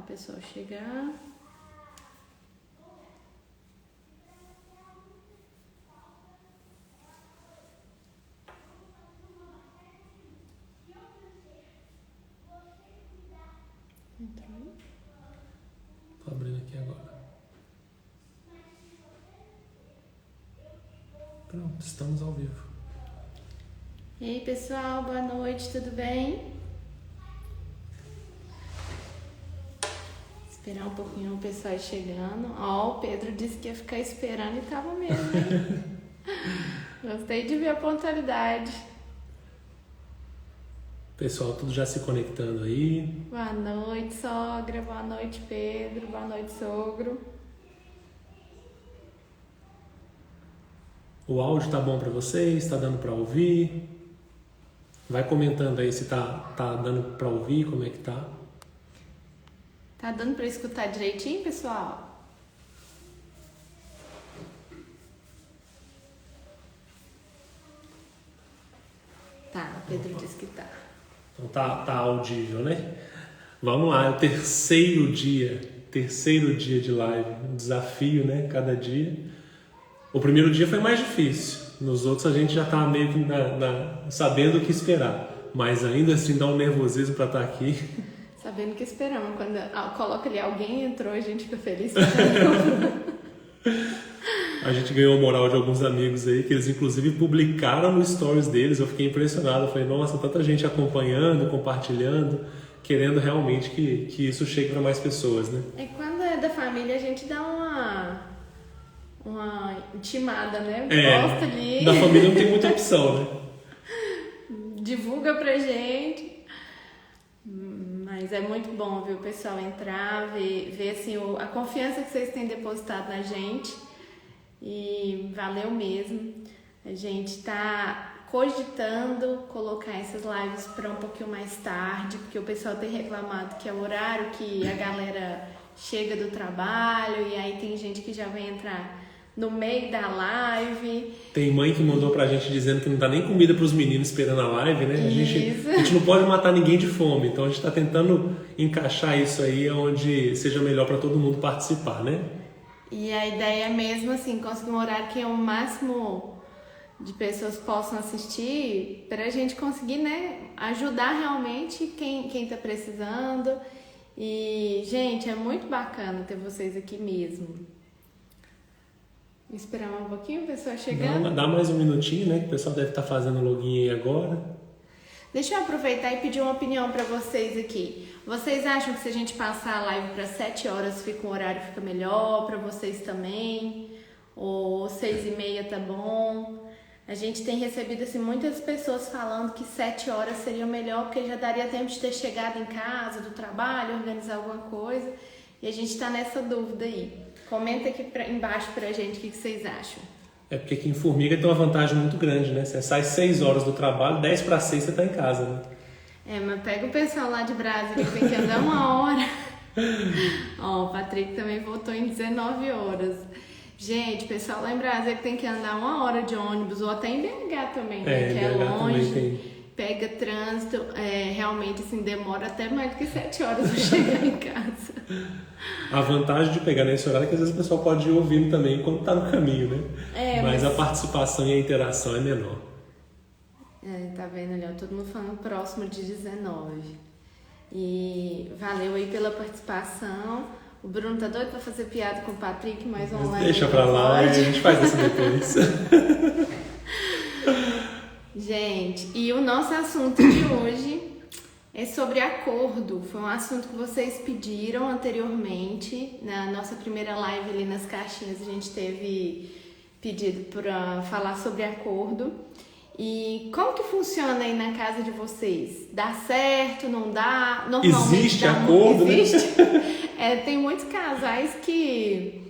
pessoal chegar. Entrou aí? Tô abrindo aqui agora. Pronto, estamos ao vivo. E aí, pessoal, boa noite, tudo bem? Esperar um pouquinho o pessoal ir chegando. Ó, o Pedro disse que ia ficar esperando e tava mesmo, hein? Gostei de ver a pontualidade. Pessoal, tudo já se conectando aí. Boa noite, sogra. Boa noite, Pedro. Boa noite, sogro. O áudio tá bom para vocês? Tá dando para ouvir? Vai comentando aí se tá dando para ouvir, como é que tá. Tá dando para escutar direitinho, pessoal? Tá, o Pedro disse que tá. Então tá audível, né? Vamos lá, é o terceiro dia de live. Um desafio, né? Cada dia. O primeiro dia foi mais difícil. Nos outros a gente já tá meio que sabendo o que esperar. Mas ainda assim dá um nervosismo para estar aqui. Sabendo o que esperamos. Quando coloca ali alguém entrou, a gente fica feliz. A gente ganhou moral de alguns amigos aí, que eles inclusive publicaram no stories deles. Eu fiquei impressionado. Eu falei, nossa, tanta gente acompanhando, compartilhando, querendo realmente que isso chegue para mais pessoas, né? É quando é da família, a gente dá uma intimada, né? Posta ali. Da família não tem muita opção, né? Divulga pra gente. Mas é muito bom ver o pessoal entrar, ver assim, a confiança que vocês têm depositado na gente. E valeu mesmo. A gente tá cogitando colocar essas lives para um pouquinho mais tarde, porque o pessoal tem reclamado que é o horário que a galera chega do trabalho e aí tem gente que já vai entrar no meio da live. Tem mãe que mandou pra gente dizendo que não dá nem comida pros meninos esperando a live, né? A gente não pode matar ninguém de fome, então a gente tá tentando encaixar isso aí onde seja melhor para todo mundo participar, né? E a ideia é mesmo assim, conseguir um horário que o máximo de pessoas possam assistir pra gente conseguir, né, ajudar realmente quem tá precisando. E, gente, é muito bacana ter vocês aqui mesmo. Esperar um pouquinho, o pessoal chegando. Dá mais um minutinho, né? Que o pessoal deve estar fazendo login aí agora. Deixa eu aproveitar e pedir uma opinião para vocês aqui. Vocês acham que se a gente passar a live para 7 horas, o horário fica melhor para vocês também? Ou 6h30 tá bom? A gente tem recebido assim, muitas pessoas falando que 7 horas seria melhor, porque já daria tempo de ter chegado em casa, do trabalho, organizar alguma coisa. E a gente tá nessa dúvida aí. Comenta aqui embaixo pra gente o que vocês acham. É porque aqui em Formiga tem uma vantagem muito grande, né? Você sai 6 horas do trabalho, 10 para 6 você tá em casa, né? Mas pega o pessoal lá de Brasília que tem que andar 1 hora. Ó, o Patrick também voltou em 19 horas. Gente, o pessoal lá em Brasília que tem que andar 1 hora de ônibus, ou até em BH também, né? Que é longe. Pega trânsito, realmente assim, demora até mais do que 7 horas para chegar em casa. A vantagem de pegar nesse horário é que às vezes o pessoal pode ir ouvindo também enquanto tá no caminho, né? Mas a participação e a interação é menor. Tá vendo ali, ó, todo mundo falando próximo de 19. E valeu aí pela participação. O Bruno tá doido pra fazer piada com o Patrick, mas online. Deixa pra lá, a gente faz isso depois. Gente, e o nosso assunto de hoje é sobre acordo. Foi um assunto que vocês pediram anteriormente. Na nossa primeira live ali nas caixinhas, a gente teve pedido para falar sobre acordo. E como que funciona aí na casa de vocês? Dá certo, não dá? Normalmente existe dá acordo, existe. Né? Tem muitos casais que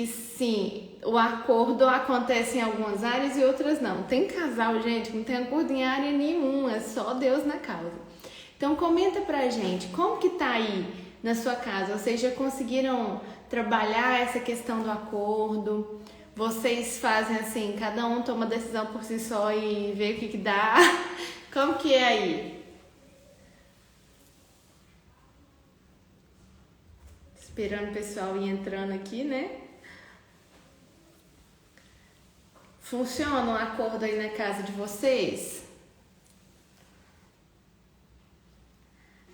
sim, o acordo acontece em algumas áreas e outras não. Tem casal, gente, que não tem acordo em área nenhuma, é só Deus na causa. Então comenta pra gente, como que tá aí na sua casa? Vocês já conseguiram trabalhar essa questão do acordo? Vocês fazem assim, cada um toma decisão por si só e vê o que dá? Como que é aí? esperando o pessoal ir entrando aqui, né? Funciona um acordo aí na casa de vocês?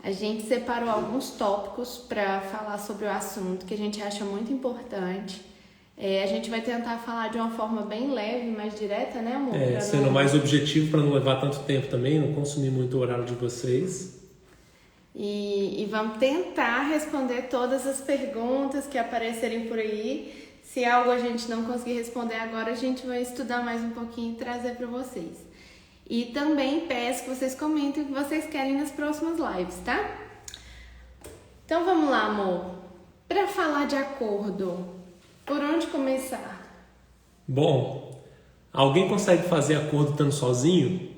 A gente separou alguns tópicos para falar sobre o assunto que a gente acha muito importante. A gente vai tentar falar de uma forma bem leve, mais direta, né, amor? Sendo mais objetivo para não levar tanto tempo também, não consumir muito o horário de vocês. E vamos tentar responder todas as perguntas que aparecerem por aí. Se algo a gente não conseguir responder agora, a gente vai estudar mais um pouquinho e trazer para vocês. E também peço que vocês comentem o que vocês querem nas próximas lives, tá? Então vamos lá, amor. Para falar de acordo, por onde começar? Bom, alguém consegue fazer acordo estando sozinho?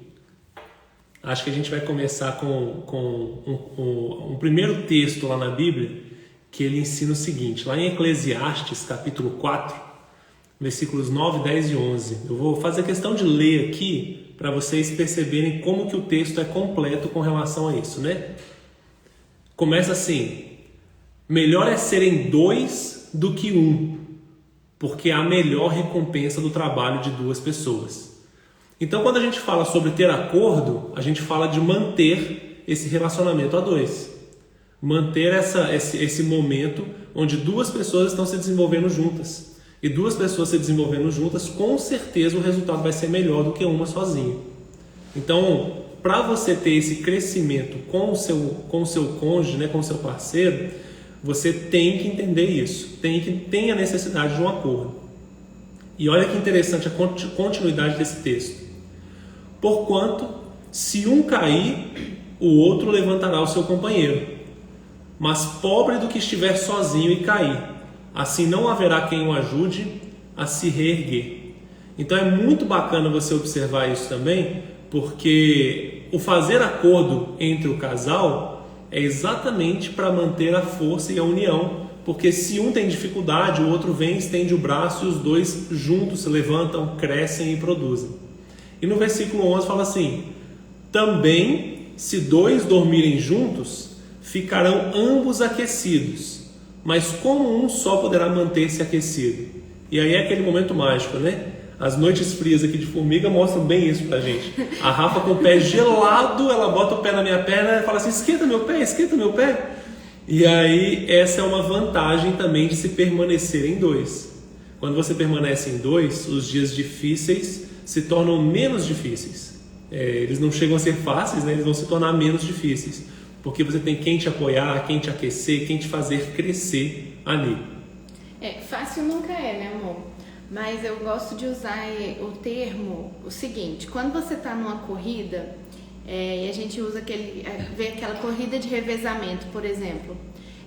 Acho que a gente vai começar com um primeiro texto lá na Bíblia, que ele ensina o seguinte, lá em Eclesiastes, capítulo 4, versículos 9, 10 e 11. Eu vou fazer questão de ler aqui para vocês perceberem como que o texto é completo com relação a isso, né? Começa assim: melhor é serem dois do que um, porque há melhor recompensa do trabalho de duas pessoas. Então, quando a gente fala sobre ter acordo, a gente fala de manter esse relacionamento a dois. Manter esse momento onde duas pessoas estão se desenvolvendo juntas. E duas pessoas se desenvolvendo juntas, com certeza o resultado vai ser melhor do que uma sozinha. Então, para você ter esse crescimento com o seu cônjuge, né, com o seu parceiro, você tem que entender isso. Tem a necessidade de um acordo. E olha que interessante a continuidade desse texto. Porquanto, se um cair, o outro levantará o seu companheiro. Mas pobre do que estiver sozinho e cair, assim não haverá quem o ajude a se reerguer. Então é muito bacana você observar isso também, porque o fazer acordo entre o casal é exatamente para manter a força e a união, porque se um tem dificuldade, o outro vem, estende o braço e os dois juntos se levantam, crescem e produzem. E no versículo 11 fala assim: também se dois dormirem juntos, ficarão ambos aquecidos, mas como um só poderá manter-se aquecido? E aí é aquele momento mágico, né? As noites frias aqui de Formiga mostram bem isso pra gente. A Rafa com o pé gelado, ela bota o pé na minha perna e fala assim: esquenta meu pé, esquenta meu pé. E aí essa é uma vantagem também de se permanecer em dois. Quando você permanece em dois, os dias difíceis se tornam menos difíceis. Eles não chegam a ser fáceis, né? Eles vão se tornar menos difíceis. Porque você tem quem te apoiar, quem te aquecer, quem te fazer crescer ali. Fácil nunca é, né, amor? Mas eu gosto de usar o termo, o seguinte: quando você está numa corrida, e a gente usa vê aquela corrida de revezamento, por exemplo,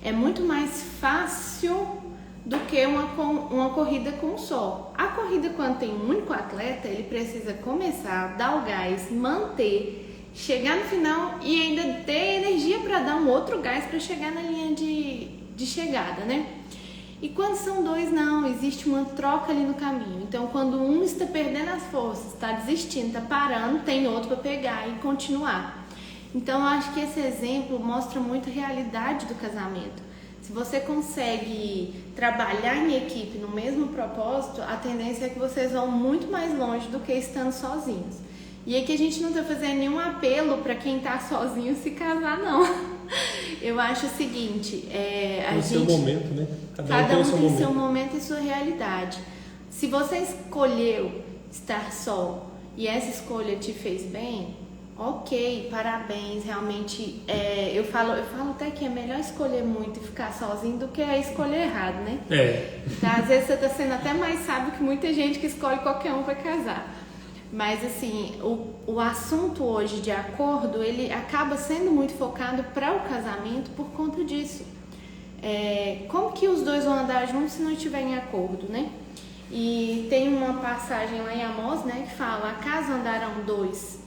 é muito mais fácil do que uma corrida com um só. A corrida, quando tem um único atleta, ele precisa começar, dar o gás, manter, chegar no final e ainda ter energia para dar um outro gás para chegar na linha de chegada, né? E quando são dois, não, existe uma troca ali no caminho. Então, quando um está perdendo as forças, está desistindo, está parando, tem outro para pegar e continuar. Então, eu acho que esse exemplo mostra muito a realidade do casamento. Se você consegue trabalhar em equipe no mesmo propósito, a tendência é que vocês vão muito mais longe do que estando sozinhos. E aqui a gente não está fazendo nenhum apelo para quem está sozinho se casar, não. Eu acho o seguinte, seu momento, né? Cada um tem seu momento e sua realidade. Se você escolheu estar só e essa escolha te fez bem, ok, parabéns, realmente, eu falo até que é melhor escolher muito e ficar sozinho do que escolher errado, né? Então, às vezes você está sendo até mais sábio que muita gente que escolhe qualquer um para casar. Mas assim, o assunto hoje de acordo, ele acaba sendo muito focado para o casamento por conta disso. Como que os dois vão andar juntos se não estiverem em acordo, né? E tem uma passagem lá em Amós, né, que fala: acaso andarão dois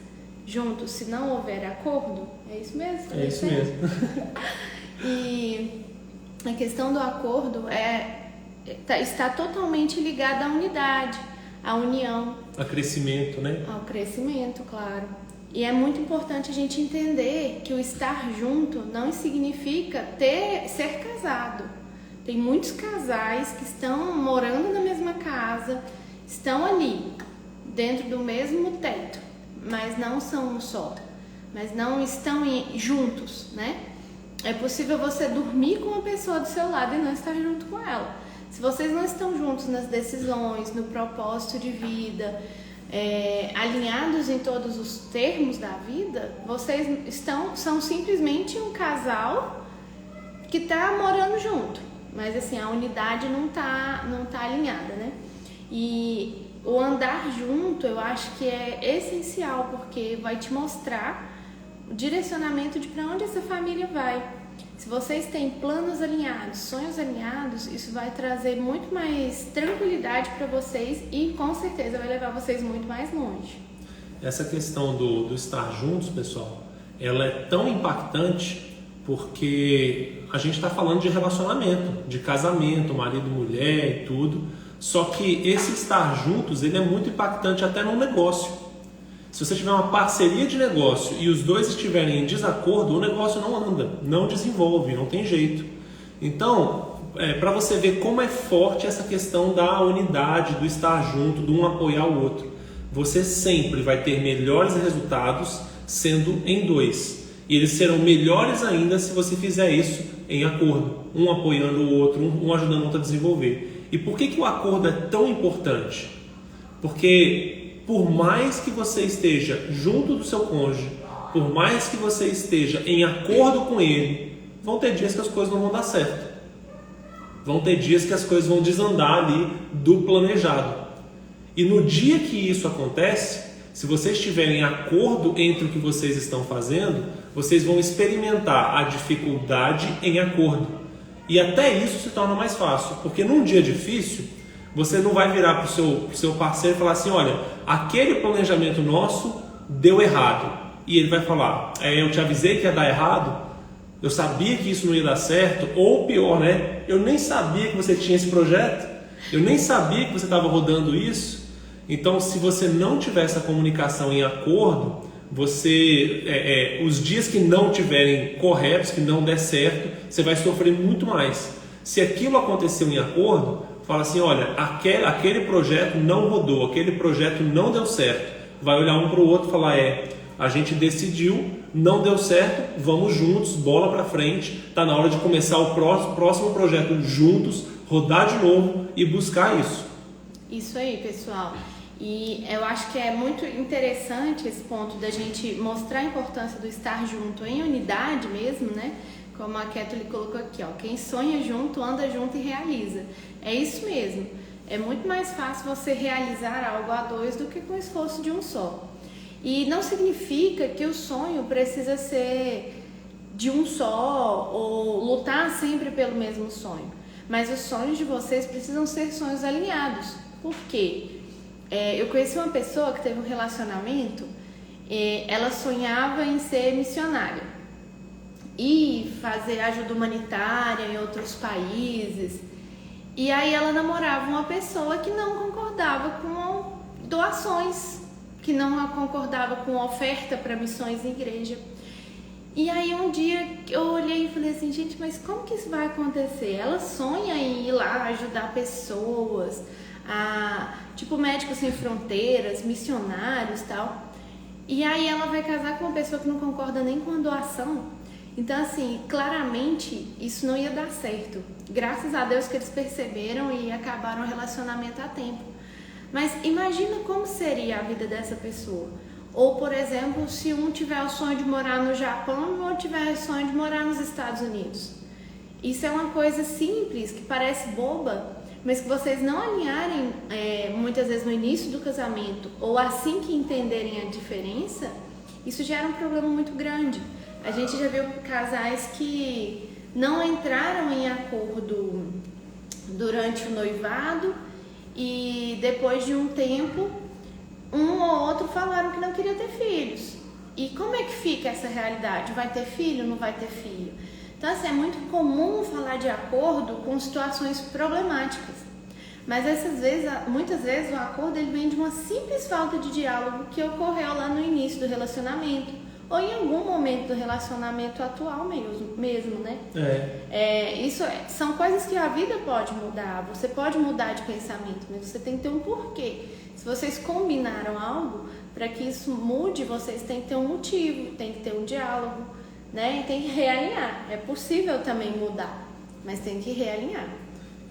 juntos se não houver acordo? É isso mesmo? É isso mesmo. E a questão do acordo está totalmente ligada à unidade, à união. A crescimento, né? Ao crescimento, claro. E é muito importante a gente entender que o estar junto não significa ser casado. Tem muitos casais que estão morando na mesma casa, estão ali, dentro do mesmo teto, mas não são um só, mas não estão juntos, né? É possível você dormir com uma pessoa do seu lado e não estar junto com ela. Se vocês não estão juntos nas decisões, no propósito de vida, alinhados em todos os termos da vida, vocês são simplesmente um casal que está morando junto, mas assim, a unidade não tá alinhada, né? E o andar junto, eu acho que é essencial, porque vai te mostrar o direcionamento de para onde essa família vai. Se vocês têm planos alinhados, sonhos alinhados, isso vai trazer muito mais tranquilidade para vocês e com certeza vai levar vocês muito mais longe. Essa questão do estar juntos, pessoal, ela é tão impactante porque a gente está falando de relacionamento, de casamento, marido, mulher e tudo. Só que esse estar juntos, ele é muito impactante até no negócio. Se você tiver uma parceria de negócio e os dois estiverem em desacordo, o negócio não anda, não desenvolve, não tem jeito. Então, para você ver como é forte essa questão da unidade, do estar junto, de um apoiar o outro, você sempre vai ter melhores resultados sendo em dois. E eles serão melhores ainda se você fizer isso em acordo, um apoiando o outro, um ajudando o outro a desenvolver. E por que o acordo é tão importante? Porque por mais que você esteja junto do seu cônjuge, por mais que você esteja em acordo com ele, vão ter dias que as coisas não vão dar certo. Vão ter dias que as coisas vão desandar ali do planejado. E no dia que isso acontece, se vocês estiverem em acordo entre o que vocês estão fazendo, vocês vão experimentar a dificuldade em acordo. E até isso se torna mais fácil, porque num dia difícil, você não vai virar para o seu parceiro e falar assim, olha, aquele planejamento nosso deu errado. E ele vai falar, eu te avisei que ia dar errado, eu sabia que isso não ia dar certo, ou pior, né? Eu nem sabia que você tinha esse projeto, eu nem sabia que você estava rodando isso. Então, se você não tiver essa comunicação em acordo, os dias que não tiverem corretos, que não der certo, você vai sofrer muito mais. Se aquilo aconteceu em acordo, fala assim, olha, aquele projeto não rodou, aquele projeto não deu certo. Vai olhar um para o outro e falar, a gente decidiu, não deu certo, vamos juntos, bola para frente, está na hora de começar o próximo projeto juntos, rodar de novo e buscar isso. Isso aí, pessoal. E eu acho que é muito interessante esse ponto da gente mostrar a importância do estar junto em unidade mesmo, né? Como a Kathleen colocou aqui, quem sonha junto, anda junto e realiza. É isso mesmo. É muito mais fácil você realizar algo a dois do que com o esforço de um só. E não significa que o sonho precisa ser de um só ou lutar sempre pelo mesmo sonho. Mas os sonhos de vocês precisam ser sonhos alinhados. Por quê? Eu conheci uma pessoa que teve um relacionamento, ela sonhava em ser missionária e fazer ajuda humanitária em outros países. E aí ela namorava uma pessoa que não concordava com doações, que não concordava com oferta para missões em igreja. E aí um dia eu olhei e falei assim, gente, mas como que isso vai acontecer? Ela sonha em ir lá ajudar pessoas, tipo Médicos Sem Fronteiras, missionários e tal. E aí ela vai casar com uma pessoa que não concorda nem com a doação. Então, assim, claramente isso não ia dar certo. Graças a Deus que eles perceberam e acabaram o relacionamento a tempo. Mas imagina como seria a vida dessa pessoa. Ou, por exemplo, se um tiver o sonho de morar no Japão e o outro tiver o sonho de morar nos Estados Unidos. Isso é uma coisa simples, que parece boba, mas que vocês não alinharem muitas vezes no início do casamento ou assim que entenderem a diferença, isso gera um problema muito grande. A gente já viu casais que não entraram em acordo durante o noivado e depois de um tempo, um ou outro falaram que não queria ter filhos. E como é que fica essa realidade? Vai ter filho? Não vai ter filho? Então, assim, é muito comum falar de acordo com situações problemáticas. Mas muitas vezes o acordo ele vem de uma simples falta de diálogo que ocorreu lá no início do relacionamento ou em algum momento do relacionamento atual mesmo, né? São coisas que a vida pode mudar, você pode mudar de pensamento, mas você tem que ter um porquê. Se vocês combinaram algo, para que isso mude, vocês têm que ter um motivo, tem que ter um diálogo, né? E tem que realinhar. É possível também mudar, mas tem que realinhar.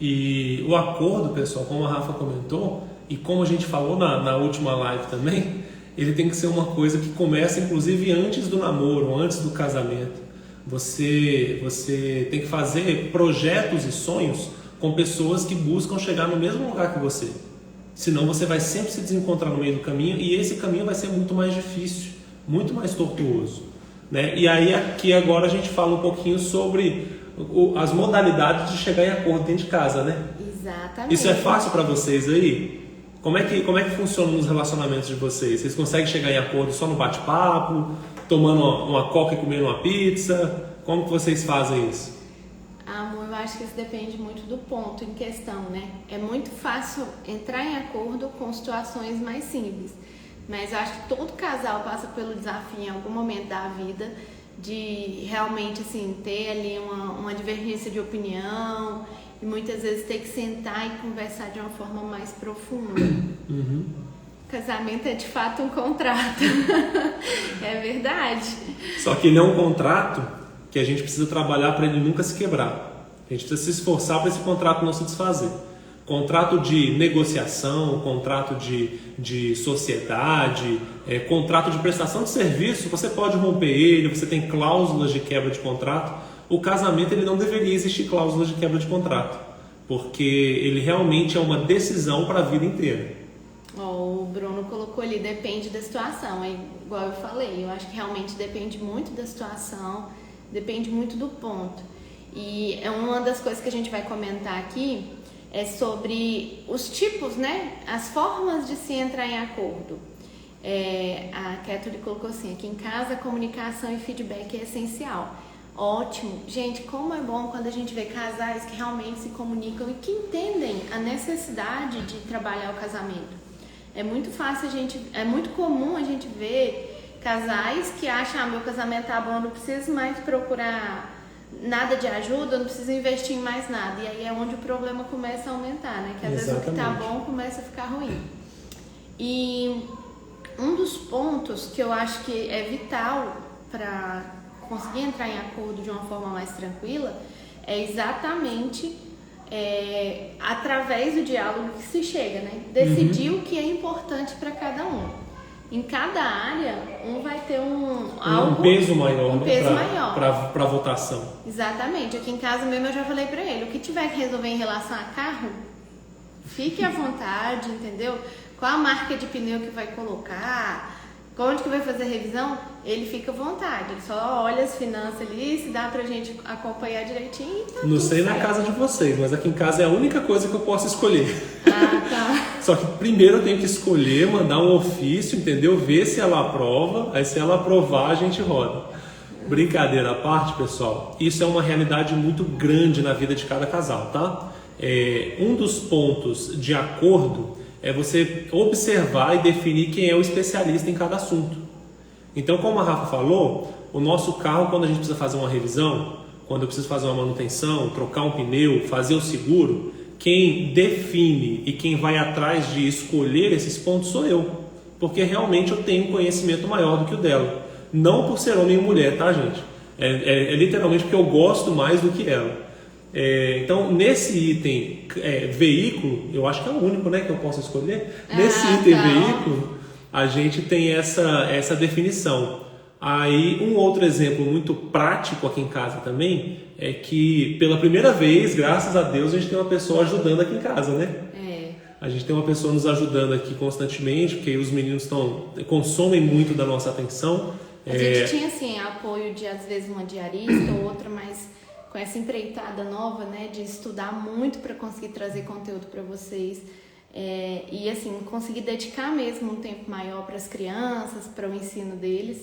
E o acordo, pessoal, como a Rafa comentou, e como a gente falou na última live também, ele tem que ser uma coisa que começa inclusive antes do namoro, antes do casamento. Você tem que fazer projetos e sonhos com pessoas que buscam chegar no mesmo lugar que você. Senão você vai sempre se desencontrar no meio do caminho e esse caminho vai ser muito mais difícil, muito mais tortuoso, né? E aí aqui agora a gente fala um pouquinho sobre as modalidades de chegar em acordo dentro de casa, né? Exatamente. Isso é fácil para vocês aí? Como é que funciona nos relacionamentos de vocês? Vocês conseguem chegar em acordo só no bate-papo, tomando uma coca e comendo uma pizza? Como que vocês fazem isso? Amor, eu acho que isso depende muito do ponto em questão, né? É muito fácil entrar em acordo com situações mais simples, mas eu acho que todo casal passa pelo desafio em algum momento da vida de realmente assim, ter ali uma divergência de opinião e muitas vezes ter que sentar e conversar de uma forma mais profunda. Uhum. Casamento é de fato um contrato. É verdade. Só que ele é um contrato que a gente precisa trabalhar para ele nunca se quebrar. A gente precisa se esforçar para esse contrato não se desfazer. Contrato de negociação, contrato de sociedade, contrato de prestação de serviço, você pode romper ele, você tem cláusulas de quebra de contrato. O casamento ele não deveria existir cláusulas de quebra de contrato, porque ele realmente é uma decisão para a vida inteira. O Bruno colocou ali, depende da situação, é igual eu falei, eu acho que realmente depende muito da situação, depende muito do ponto. E é uma das coisas que a gente vai comentar aqui é sobre os tipos, né? As formas de se entrar em acordo. A Kathleen colocou assim, aqui em casa comunicação e feedback é essencial. Ótimo. Gente, como é bom quando a gente vê casais que realmente se comunicam e que entendem a necessidade de trabalhar o casamento. É muito fácil é muito comum a gente ver casais que acham, meu casamento tá bom, não preciso mais procurar nada de ajuda, não preciso investir em mais nada. E aí é onde o problema começa a aumentar, né? Que às vezes o que tá bom começa a ficar ruim. E um dos pontos que eu acho que é vital para conseguir entrar em acordo de uma forma mais tranquila é exatamente através do diálogo que se chega, né? Decidir o que é importante para cada um. Em cada área, um vai ter um peso maior, maior para votação. Exatamente. Aqui em casa mesmo eu já falei para ele, o que tiver que resolver em relação a carro, fique à vontade, entendeu? Qual a marca de pneu que vai colocar, onde que vai fazer revisão, ele fica à vontade. Ele só olha as finanças ali, se dá pra gente acompanhar direitinho e tá. Não sei na casa de vocês, mas aqui em casa é a única coisa que eu posso escolher. Ah, tá. Só que primeiro eu tenho que escolher, mandar um ofício, entendeu? Ver se ela aprova, aí se ela aprovar a gente roda. Brincadeira à parte, pessoal, isso é uma realidade muito grande na vida de cada casal, tá? Um dos pontos de acordo é você observar e definir quem é o especialista em cada assunto. Então, como a Rafa falou, o nosso carro, quando a gente precisa fazer uma revisão, quando eu preciso fazer uma manutenção, trocar um pneu, fazer o seguro, quem define e quem vai atrás de escolher esses pontos sou eu, porque realmente eu tenho um conhecimento maior do que o dela. Não por ser homem e mulher, tá, gente? É literalmente porque eu gosto mais do que ela. Então, nesse item veículo, eu acho que é o único, né, que eu posso escolher. Nesse item veículo, a gente tem essa definição. Aí, um outro exemplo muito prático aqui em casa também é que, pela primeira vez, graças a Deus, a gente tem uma pessoa ajudando aqui em casa, né? A gente tem uma pessoa nos ajudando aqui constantemente, porque os meninos consomem muito da nossa atenção. A gente tinha, assim, apoio de, às vezes, uma diarista ou outra, mas com essa empreitada nova, né, de estudar muito para conseguir trazer conteúdo para vocês e, assim, conseguir dedicar mesmo um tempo maior para as crianças, para o ensino deles,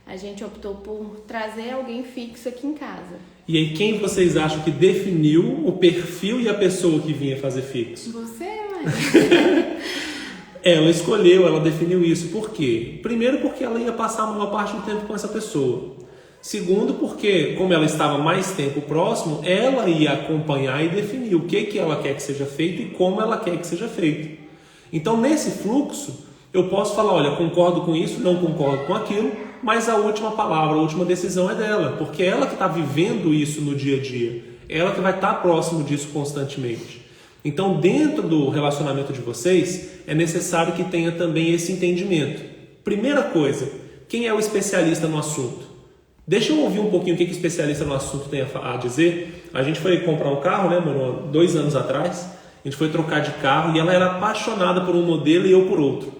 a gente optou por trazer alguém fixo aqui em casa. E aí, quem vocês acham que definiu o perfil e a pessoa que vinha fazer fixo? Você, mãe? Ela escolheu, ela definiu isso. Por quê? Primeiro, porque ela ia passar a maior parte do tempo com essa pessoa. Segundo, porque como ela estava mais tempo próximo, ela ia acompanhar e definir o que ela quer que seja feito e como ela quer que seja feito. Então, nesse fluxo, eu posso falar, olha, concordo com isso, não concordo com aquilo, mas a última palavra, a última decisão é dela, porque é ela que está vivendo isso no dia a dia, ela que vai estar próximo disso constantemente. Então, dentro do relacionamento de vocês, é necessário que tenha também esse entendimento. Primeira coisa, quem é o especialista no assunto? Deixa eu ouvir um pouquinho o que o especialista no assunto tem a dizer. A gente foi comprar um carro, né, mano, 2 anos atrás. A gente foi trocar de carro e ela era apaixonada por um modelo e eu por outro.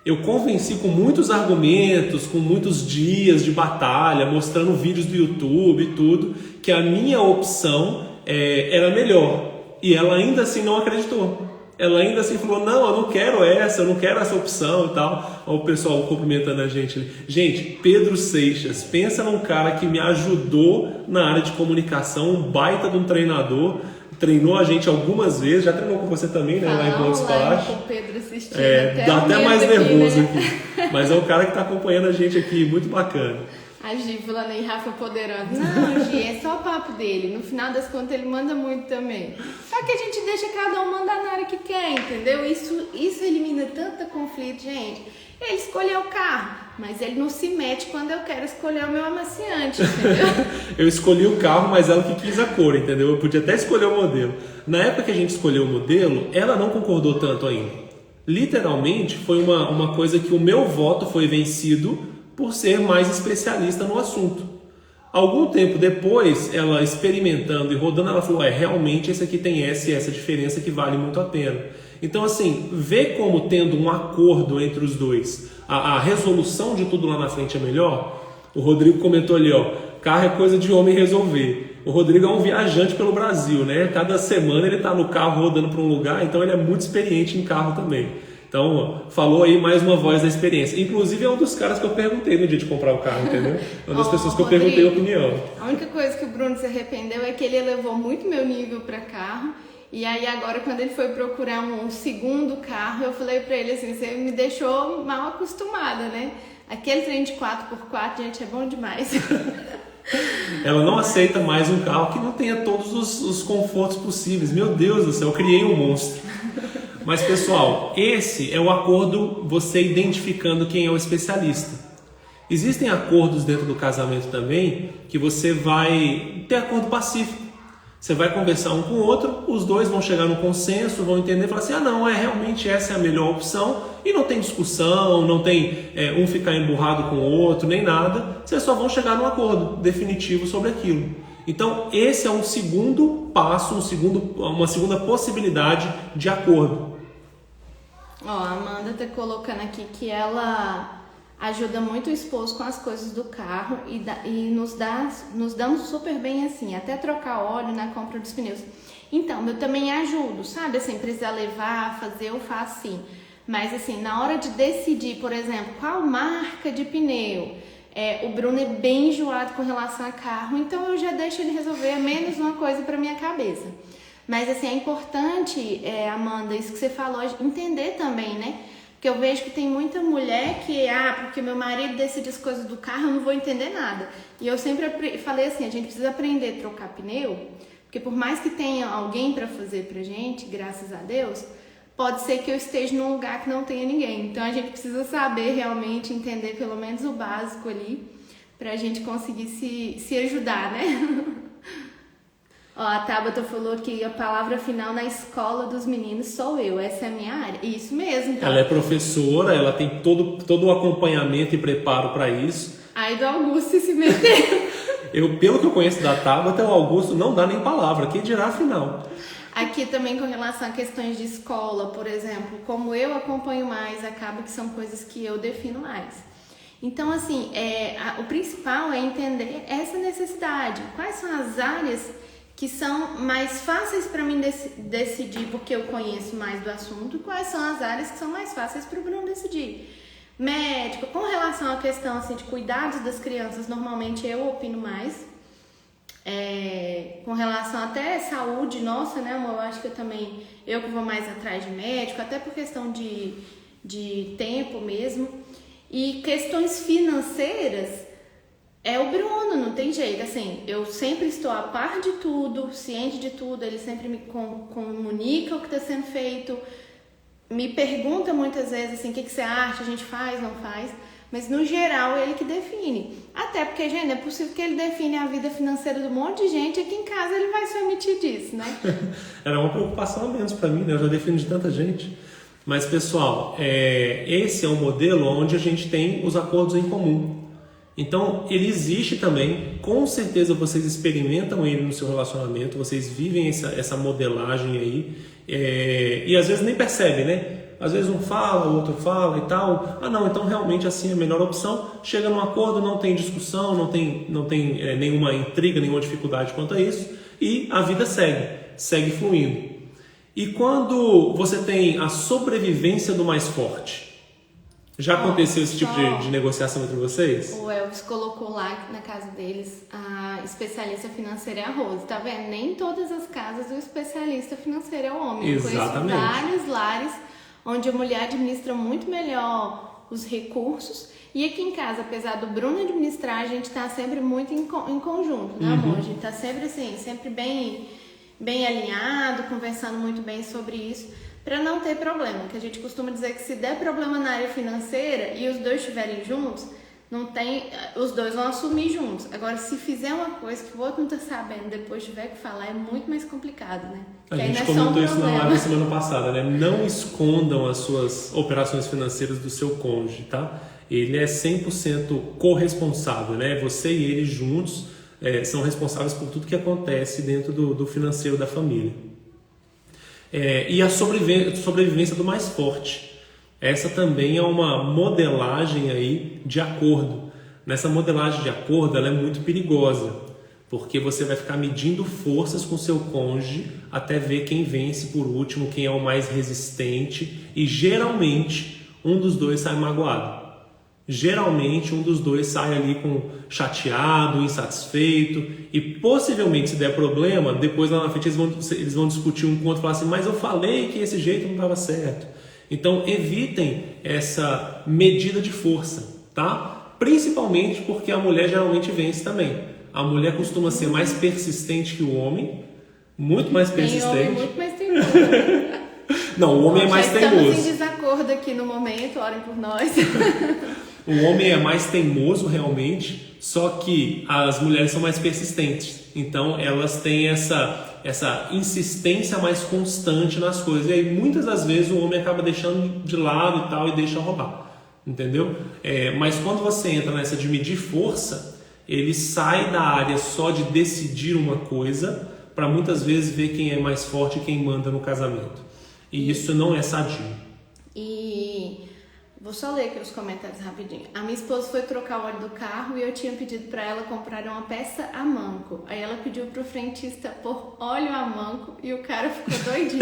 Eu convenci com muitos argumentos, com muitos dias de batalha, mostrando vídeos do YouTube e tudo, que a minha opção era melhor. E ela ainda assim não acreditou. Ela ainda assim falou, não, eu não quero essa opção e tal. Olha o pessoal cumprimentando a gente ali. Gente, Pedro Seixas, pensa num cara que me ajudou na área de comunicação, um baita de um treinador, treinou a gente algumas vezes, já treinou com você também, né? Lá em Boa Esparta. Dá até mais nervoso aqui. Mas é um cara que está acompanhando a gente aqui, muito bacana. A Gi falando aí, Rafa poderosa. Não, Gi, é só o papo dele. No final das contas, ele manda muito também. Só que a gente deixa cada um mandar na área que quer, entendeu? Isso elimina tanto conflito, gente. Ele escolheu o carro, mas ele não se mete quando eu quero escolher o meu amaciante, entendeu? Eu escolhi o carro, mas ela que quis a cor, entendeu? Eu podia até escolher o modelo. Na época que a gente escolheu o modelo, ela não concordou tanto ainda. Literalmente, foi uma coisa que o meu voto foi vencido por ser mais especialista no assunto. Algum tempo depois, ela experimentando e rodando, ela falou, realmente esse aqui tem essa diferença que vale muito a pena. Então, assim, vê como tendo um acordo entre os dois, a resolução de tudo lá na frente é melhor. O Rodrigo comentou ali, carro é coisa de homem resolver. O Rodrigo é um viajante pelo Brasil, né? Cada semana ele está no carro rodando para um lugar, então ele é muito experiente em carro também. Então, falou aí mais uma voz da experiência. Inclusive, é um dos caras que eu perguntei no dia de comprar o carro, entendeu? Uma das pessoas que eu perguntei a opinião. A única coisa que o Bruno se arrependeu é que ele elevou muito meu nível para carro. E aí, agora, quando ele foi procurar um segundo carro, eu falei para ele assim, você me deixou mal acostumada, né? Aquele trem de 4x4, gente, é bom demais. Ela não aceita mais um carro que não tenha todos os confortos possíveis. Meu Deus do céu, eu criei um monstro. Mas, pessoal, esse é o acordo, você identificando quem é o especialista. Existem acordos dentro do casamento também que você vai ter acordo pacífico. Você vai conversar um com o outro, os dois vão chegar no consenso, vão entender e falar assim, não, realmente essa é a melhor opção, e não tem discussão, não tem um ficar emburrado com o outro, nem nada, vocês só vão chegar num acordo definitivo sobre aquilo. Então, esse é um segundo passo, uma segunda possibilidade de acordo. A Amanda tá colocando aqui que ela ajuda muito o esposo com as coisas do carro e nos damos super bem assim, até trocar óleo na compra dos pneus. Então, eu também ajudo, sabe? Assim, precisar levar, fazer, eu faço sim. Mas assim, na hora de decidir, por exemplo, qual marca de pneu, o Bruno é bem enjoado com relação a carro, então eu já deixo ele resolver menos uma coisa para minha cabeça. Mas assim, é importante, Amanda, isso que você falou, entender também, né? Porque eu vejo que tem muita mulher que, porque meu marido decide as coisas do carro, eu não vou entender nada. E eu sempre falei assim, a gente precisa aprender a trocar pneu, porque por mais que tenha alguém para fazer pra gente, graças a Deus, pode ser que eu esteja num lugar que não tenha ninguém. Então a gente precisa saber realmente, entender pelo menos o básico ali, pra gente conseguir se ajudar, né? A Tabata falou que a palavra final na escola dos meninos sou eu, essa é a minha área. Isso mesmo. Então. Ela é professora, ela tem todo o acompanhamento e preparo para isso. Aí do Augusto se meter. Pelo que eu conheço da Tabata, o Augusto não dá nem palavra, quem dirá afinal. Aqui também com relação a questões de escola, por exemplo, como eu acompanho mais, acaba que são coisas que eu defino mais. Então, assim, o principal é entender essa necessidade. Quais são as áreas que são mais fáceis para mim decidir porque eu conheço mais do assunto, e quais são as áreas que são mais fáceis para o Bruno decidir. Médico, com relação à questão assim, de cuidados das crianças, normalmente eu opino mais. Com relação até à saúde nossa, né, amor? Eu acho que eu que vou mais atrás de médico, até por questão de de tempo mesmo. E questões financeiras é o Bruno, não tem jeito. Assim, eu sempre estou a par de tudo, ciente de tudo, ele sempre me comunica o que está sendo feito, me pergunta muitas vezes assim, o que você acha, a gente faz, não faz, mas no geral ele que define. Até porque, gente, é possível que ele define a vida financeira de um monte de gente, aqui em casa ele vai se omitir disso, né? Era uma preocupação a menos para mim, né? Eu já defino de tanta gente. Mas, pessoal, esse é um modelo onde a gente tem os acordos em comum. Então, ele existe também, com certeza vocês experimentam ele no seu relacionamento, vocês vivem essa modelagem aí, e às vezes nem percebem, né? Às vezes um fala, o outro fala e tal. Ah, não, então realmente assim é a melhor opção. Chega num acordo, não tem discussão, não tem nenhuma intriga, nenhuma dificuldade quanto a isso, e a vida segue fluindo. E quando você tem a sobrevivência do mais forte, já aconteceu esse tipo de negociação entre vocês? O Elvis colocou lá na casa deles a especialista financeira é a Rose, tá vendo? Nem todas as casas o especialista financeiro é o homem. Exatamente. Eu conheço vários lares onde a mulher administra muito melhor os recursos. E aqui em casa, apesar do Bruno administrar, a gente tá sempre muito em conjunto, né, amor? A gente tá sempre assim, sempre bem alinhado, conversando muito bem sobre isso, para não ter problema. Que a gente costuma dizer que se der problema na área financeira e os dois estiverem juntos, os dois vão assumir juntos. Agora, se fizer uma coisa que o outro não tá sabendo, depois tiver que falar, é muito mais complicado, né? A gente comentou isso na live semana passada, né? Não escondam as suas operações financeiras do seu cônjuge, tá? Ele é 100% corresponsável, né? Você e ele juntos são responsáveis por tudo que acontece dentro do financeiro da família. E a sobrevivência do mais forte. Essa também é uma modelagem aí de acordo. Nessa modelagem de acordo, ela é muito perigosa, porque você vai ficar medindo forças com seu cônjuge até ver quem vence por último, quem é o mais resistente, e geralmente um dos dois sai magoado. Geralmente um dos dois sai ali chateado, insatisfeito, e possivelmente se der problema, depois lá na frente eles vão discutir um com o outro e falar assim, mas eu falei que esse jeito não estava certo. Então evitem essa medida de força, tá? Principalmente porque a mulher geralmente vence também. A mulher costuma ser mais persistente que o homem, muito mais persistente. Tem homem muito mais teimoso. Não, o homem é mais teimoso. Estamos em desacordo aqui no momento, orem por nós. O homem é mais teimoso realmente, só que as mulheres são mais persistentes. Então elas têm essa insistência mais constante nas coisas. E aí muitas das vezes o homem acaba deixando de lado e tal e deixa rolar. Entendeu? Mas quando você entra nessa de medir força, ele sai da área só de decidir uma coisa para muitas vezes ver quem é mais forte e quem manda no casamento. E isso não é sadio. E vou só ler aqui os comentários rapidinho. A minha esposa foi trocar o óleo do carro e eu tinha pedido para ela comprar uma peça a manco. Aí ela pediu pro frentista pôr óleo a manco e o cara ficou doidinho.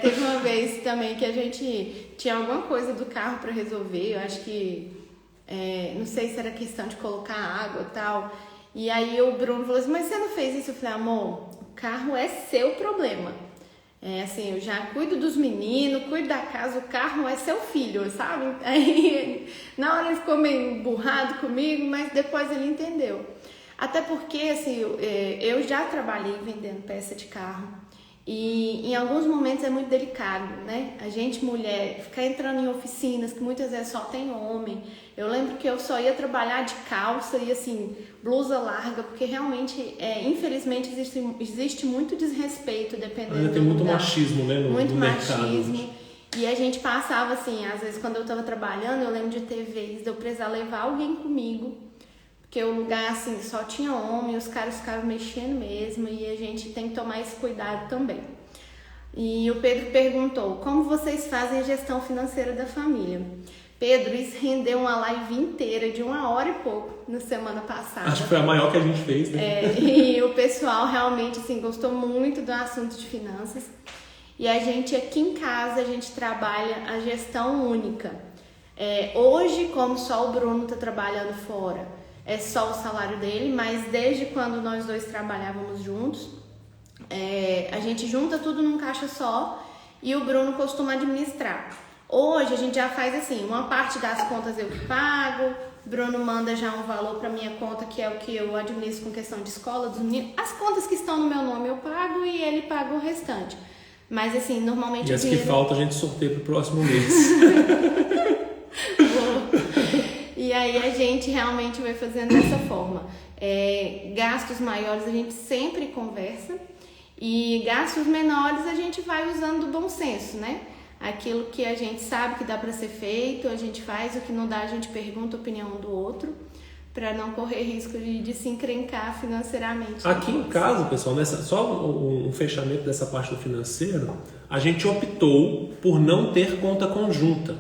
Teve uma vez também que a gente tinha alguma coisa do carro para resolver. Eu acho que, não sei se era questão de colocar água e tal. E aí o Bruno falou assim, mas você não fez isso? Eu falei, amor, o carro é seu problema. Assim, eu já cuido dos meninos, cuido da casa, o carro é seu filho, sabe? Aí, na hora ele ficou meio emburrado comigo, mas depois ele entendeu. Até porque, assim, eu já trabalhei vendendo peça de carro e em alguns momentos é muito delicado, né? A gente, mulher, ficar entrando em oficinas que muitas vezes só tem homem. Eu lembro que eu só ia trabalhar de calça e, assim, blusa larga, porque realmente, infelizmente, existe muito desrespeito dependendo do lugar. Tem muito machismo, né, no mercado. Machismo. E a gente passava, assim, às vezes quando eu tava trabalhando, eu lembro de ter vezes de eu precisar levar alguém comigo, porque o lugar, assim, só tinha homem, os caras ficavam mexendo mesmo, e a gente tem que tomar esse cuidado também. E o Pedro perguntou, como vocês fazem a gestão financeira da família? Pedro, isso rendeu uma live inteira de 1 hora e pouco na semana passada. Acho que foi a maior que a gente fez, né? E o pessoal realmente, assim, gostou muito do assunto de finanças. E a gente, aqui em casa, a gente trabalha a gestão única. Hoje, como só o Bruno está trabalhando fora, é só o salário dele, mas desde quando nós dois trabalhávamos juntos, a gente junta tudo num caixa só e o Bruno costuma administrar. Hoje a gente já faz assim, uma parte das contas eu que pago, Bruno manda já um valor para minha conta, que é o que eu administro com questão de escola dos meninos. As contas que estão no meu nome eu pago e ele paga o restante. Mas assim, normalmente e as que faltam a gente sorteia pro próximo mês. E aí a gente realmente vai fazendo dessa forma. Gastos maiores a gente sempre conversa e gastos menores a gente vai usando do bom senso, né? Aquilo que a gente sabe que dá para ser feito, a gente faz, o que não dá a gente pergunta a opinião do outro, para não correr risco de se encrencar financeiramente. Aqui em casa, pessoal, só um fechamento dessa parte do financeiro, a gente optou por não ter conta conjunta.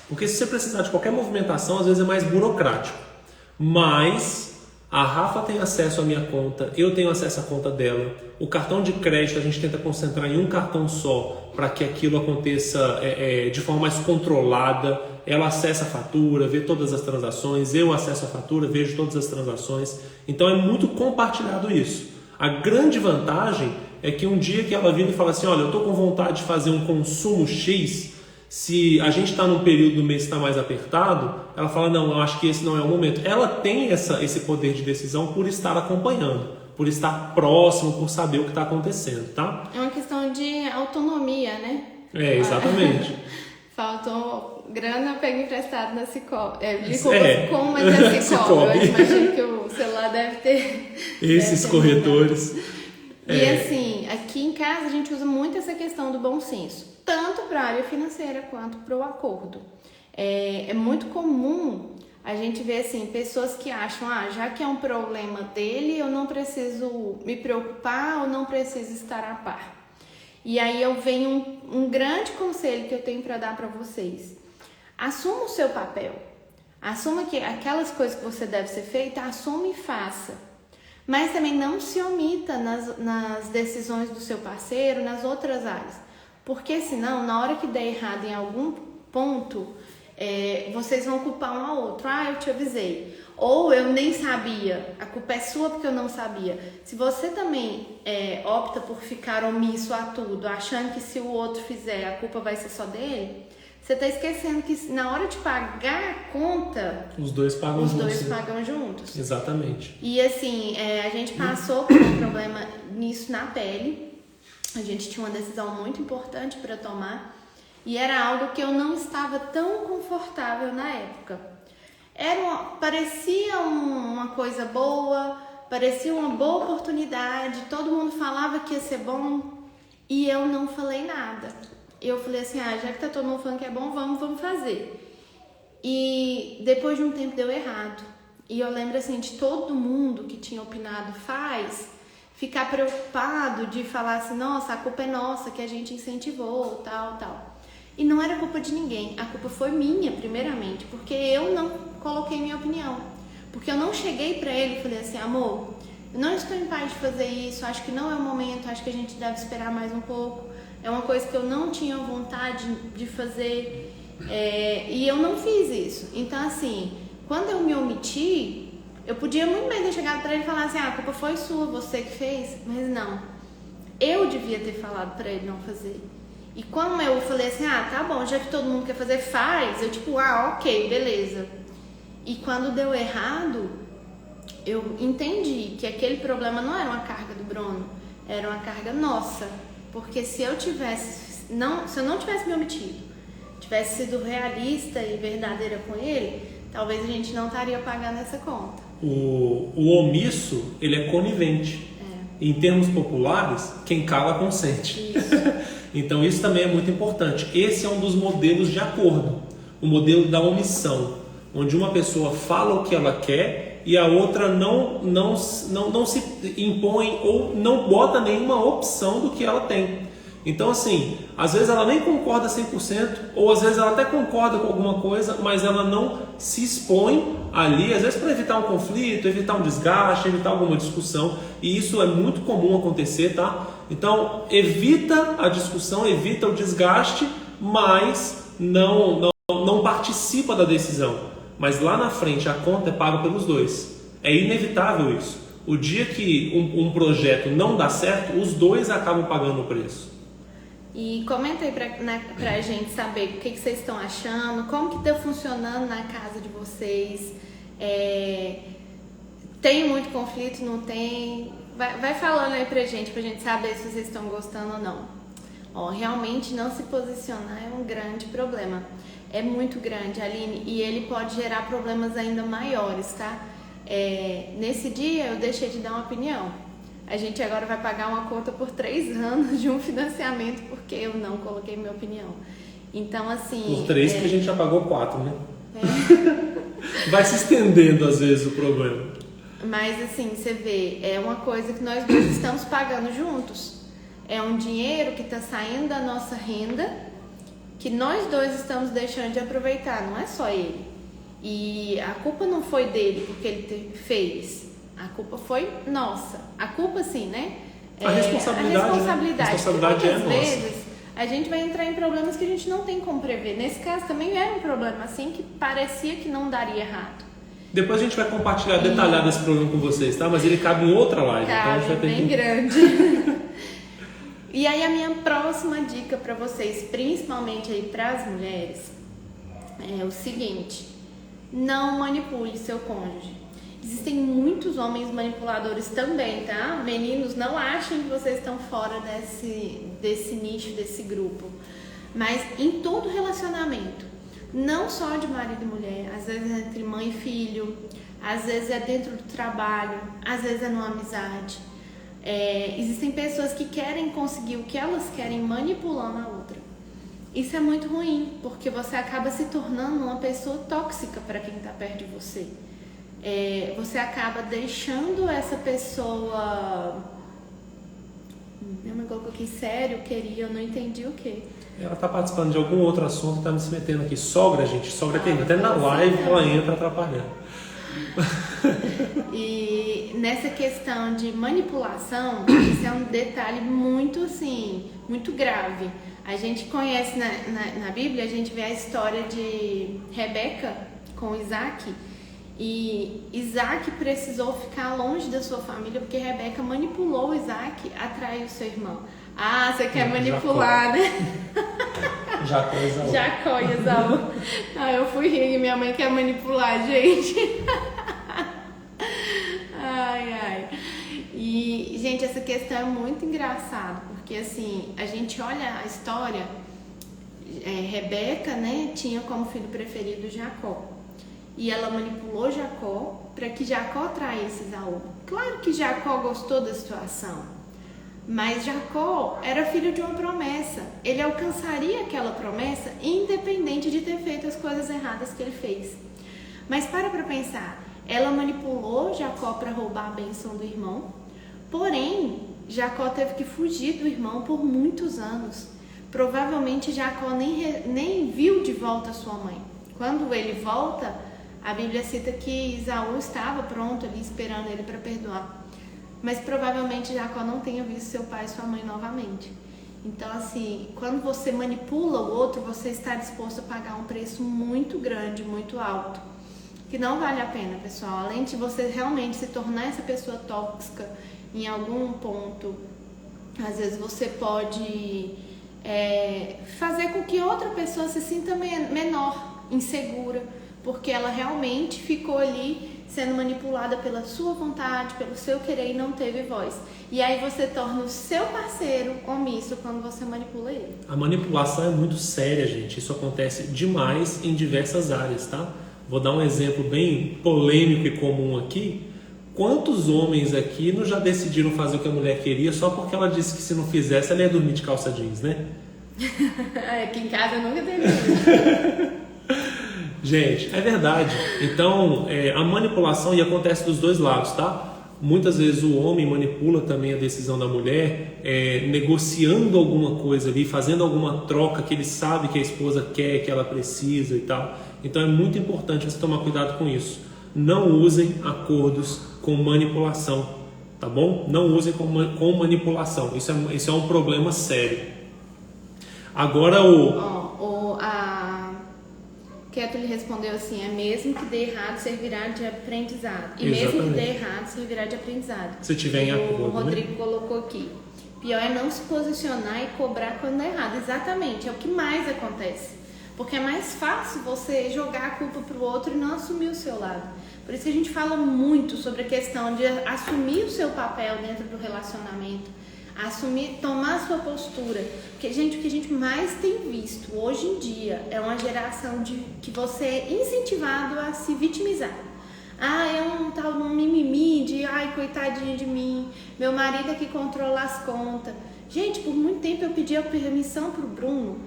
Porque se você precisar de qualquer movimentação, às vezes é mais burocrático. Mas a Rafa tem acesso à minha conta, eu tenho acesso à conta dela. O cartão de crédito a gente tenta concentrar em um cartão só para que aquilo aconteça de forma mais controlada. Ela acessa a fatura, vê todas as transações, eu acesso a fatura, vejo todas as transações. Então é muito compartilhado isso. A grande vantagem é que um dia que ela vira e fala assim, olha, eu estou com vontade de fazer um consumo X, se a gente está num período do mês que está mais apertado, ela fala, não, eu acho que esse não é o momento. Ela tem esse poder de decisão por estar acompanhando, por estar próximo, por saber o que está acontecendo, tá? É uma questão de autonomia, né? Exatamente. Faltou grana, pega emprestado na Cicobi. Como, mas é Cicobi. Cicobi. Eu imagino que o celular deve ter... Esses corretores. E assim, aqui em casa a gente usa muito essa questão do bom senso, tanto para a área financeira quanto para o acordo. É muito comum a gente ver assim, pessoas que acham, já que é um problema dele, eu não preciso me preocupar ou não preciso estar a par. E aí eu venho um grande conselho que eu tenho para dar para vocês. Assuma o seu papel. Assuma que aquelas coisas que você deve ser feita, assuma e faça. Mas também não se omita nas decisões do seu parceiro, nas outras áreas. Porque senão, na hora que der errado em algum ponto, vocês vão culpar um ao outro. Eu te avisei. Ou eu nem sabia. A culpa é sua porque eu não sabia. Se você também opta por ficar omisso a tudo, achando que se o outro fizer, a culpa vai ser só dele, você está esquecendo que na hora de pagar a conta, os dois pagam juntos. Exatamente. E assim, a gente passou por um problema nisso na pele. A gente tinha uma decisão muito importante para tomar e era algo que eu não estava tão confortável na época. Parecia uma coisa boa, parecia uma boa oportunidade, todo mundo falava que ia ser bom e eu não falei nada. Eu falei assim, já que tá todo mundo falando que é bom, vamos fazer. E depois de um tempo deu errado. E eu lembro assim, de todo mundo que tinha opinado ficar preocupado de falar assim, nossa, a culpa é nossa, que a gente incentivou, tal. E não era culpa de ninguém, a culpa foi minha, primeiramente, porque eu não coloquei minha opinião. Porque eu não cheguei pra ele e falei assim, amor, eu não estou em paz de fazer isso, acho que não é o momento, acho que a gente deve esperar mais um pouco. É uma coisa que eu não tinha vontade de fazer e eu não fiz isso. Então, assim, quando eu me omiti, eu podia muito bem ter chegado para ele e falar assim, a culpa foi sua, você que fez. Mas não, eu devia ter falado para ele não fazer. E quando eu falei assim, tá bom, já que todo mundo quer fazer, faz. Eu tipo, ok, beleza. E quando deu errado, eu entendi que aquele problema não era uma carga do Bruno, era uma carga nossa. Porque se eu não tivesse me omitido, tivesse sido realista e verdadeira com ele, talvez a gente não estaria pagando essa conta. O omisso, ele é conivente. Em termos populares, quem cala consente. Isso. Então isso também é muito importante. Esse é um dos modelos de acordo. O modelo da omissão, onde uma pessoa fala o que ela quer e a outra não se impõe ou não bota nenhuma opção do que ela tem. Então, assim, às vezes ela nem concorda 100%, ou às vezes ela até concorda com alguma coisa, mas ela não se expõe ali, às vezes para evitar um conflito, evitar um desgaste, evitar alguma discussão, e isso é muito comum acontecer, tá? Então, evita a discussão, evita o desgaste, mas não participa da decisão. Mas lá na frente a conta é paga pelos dois. É inevitável isso. O dia que um projeto não dá certo, os dois acabam pagando o preço. E comenta aí pra gente saber o que vocês estão achando, como que tá funcionando na casa de vocês. Tem muito conflito, não tem? Vai falando aí pra gente saber se vocês estão gostando ou não. Realmente não se posicionar é um grande problema. É muito grande, Aline, e ele pode gerar problemas ainda maiores, tá? Nesse dia eu deixei de dar uma opinião. A gente agora vai pagar uma conta por 3 anos de um financiamento porque eu não coloquei minha opinião. Então, assim... Por 3 que a gente já pagou 4, né? Vai se estendendo às vezes o problema. Mas assim, você vê, é uma coisa que nós dois estamos pagando juntos. É um dinheiro que está saindo da nossa renda, que nós dois estamos deixando de aproveitar, não é só ele. E a culpa não foi dele porque ele fez, a culpa foi nossa. A culpa, sim, né? A responsabilidade, né? A responsabilidade é nossa. Vezes a gente vai entrar em problemas que a gente não tem como prever. Nesse caso também era um problema assim que parecia que não daria errado. Depois a gente vai compartilhar detalhado esse problema com vocês, tá? Mas ele cabe em outra live. Cabe, então a gente vai ter bem grande. E aí a minha próxima dica para vocês, principalmente aí para as mulheres, é o seguinte: não manipule seu cônjuge. Existem muitos homens manipuladores também, tá? Meninos, não achem que vocês estão fora desse nicho, desse grupo. Mas em todo relacionamento, não só de marido e mulher, às vezes é entre mãe e filho, às vezes é dentro do trabalho, às vezes é numa amizade. Existem pessoas que querem conseguir o que elas querem manipulando a outra. Isso é muito ruim, porque você acaba se tornando uma pessoa tóxica para quem está perto de você. Você acaba deixando essa pessoa... Eu me coloquei sério, queria, eu não entendi o quê. Ela está participando de algum outro assunto, está me se metendo aqui. Sogra, gente, sogra tem. Até na live ela entra atrapalhando. E nessa questão de manipulação, isso é um detalhe muito, assim, muito grave. A gente conhece na Bíblia, a gente vê a história de Rebeca com Isaac. E Isaac precisou ficar longe da sua família porque Rebeca manipulou Isaac a trair o seu irmão. Ah, você quer manipular, Jacó. né? Jacó e Esaú. Jacó e Esaú. Eu fui rir e minha mãe quer manipular, gente. Ai. E, gente, essa questão é muito engraçada, porque assim, a gente olha a história, Rebeca, né, tinha como filho preferido Jacó. E ela manipulou Jacó para que Jacó traísse Esaú. Claro que Jacó gostou da situação, mas Jacó era filho de uma promessa. Ele alcançaria aquela promessa independente de ter feito as coisas erradas que ele fez. Mas para pensar, ela manipulou Jacó para roubar a bênção do irmão, porém Jacó teve que fugir do irmão por muitos anos. Provavelmente Jacó nem viu de volta sua mãe. Quando ele volta, a Bíblia cita que Esaú estava pronto ali esperando ele para perdoar. Mas provavelmente Jacó não tenha visto seu pai e sua mãe novamente. Então, assim, quando você manipula o outro, você está disposto a pagar um preço muito grande, muito alto, que não vale a pena, pessoal. Além de você realmente se tornar essa pessoa tóxica em algum ponto, às vezes você pode fazer com que outra pessoa se sinta menor, insegura, porque ela realmente ficou ali sendo manipulada pela sua vontade, pelo seu querer e não teve voz. E aí você torna o seu parceiro omisso quando você manipula ele. A manipulação é muito séria, gente. Isso acontece demais em diversas áreas, tá? Vou dar um exemplo bem polêmico e comum aqui. Quantos homens aqui não já decidiram fazer o que a mulher queria só porque ela disse que se não fizesse ela ia dormir de calça jeans, né? Aqui em casa eu nunca teve. Gente, é verdade. Então, a manipulação e acontece dos dois lados, tá? Muitas vezes o homem manipula também a decisão da mulher, negociando alguma coisa ali, fazendo alguma troca que ele sabe que a esposa quer, que ela precisa e tal. Então é muito importante você tomar cuidado com isso. Não usem acordos com manipulação, tá bom? Não usem com manipulação. Isso é um problema sério. Agora a Keto lhe respondeu assim: mesmo que dê errado, servirá de aprendizado. E Exatamente. Mesmo que dê errado, servirá de aprendizado. Se tiver em acordo, o Rodrigo colocou aqui: Pior é não se posicionar e cobrar quando é errado. Exatamente, é o que mais acontece. Porque é mais fácil você jogar a culpa pro outro e não assumir o seu lado. Por isso que a gente fala muito sobre a questão de assumir o seu papel dentro do relacionamento, assumir, tomar a sua postura. Porque, gente, o que a gente mais tem visto hoje em dia é uma geração que você é incentivado a se vitimizar. É um tal de um mimimi de, ai, coitadinho de mim, meu marido é que controla as contas. Gente, por muito tempo eu pedi a permissão pro Bruno,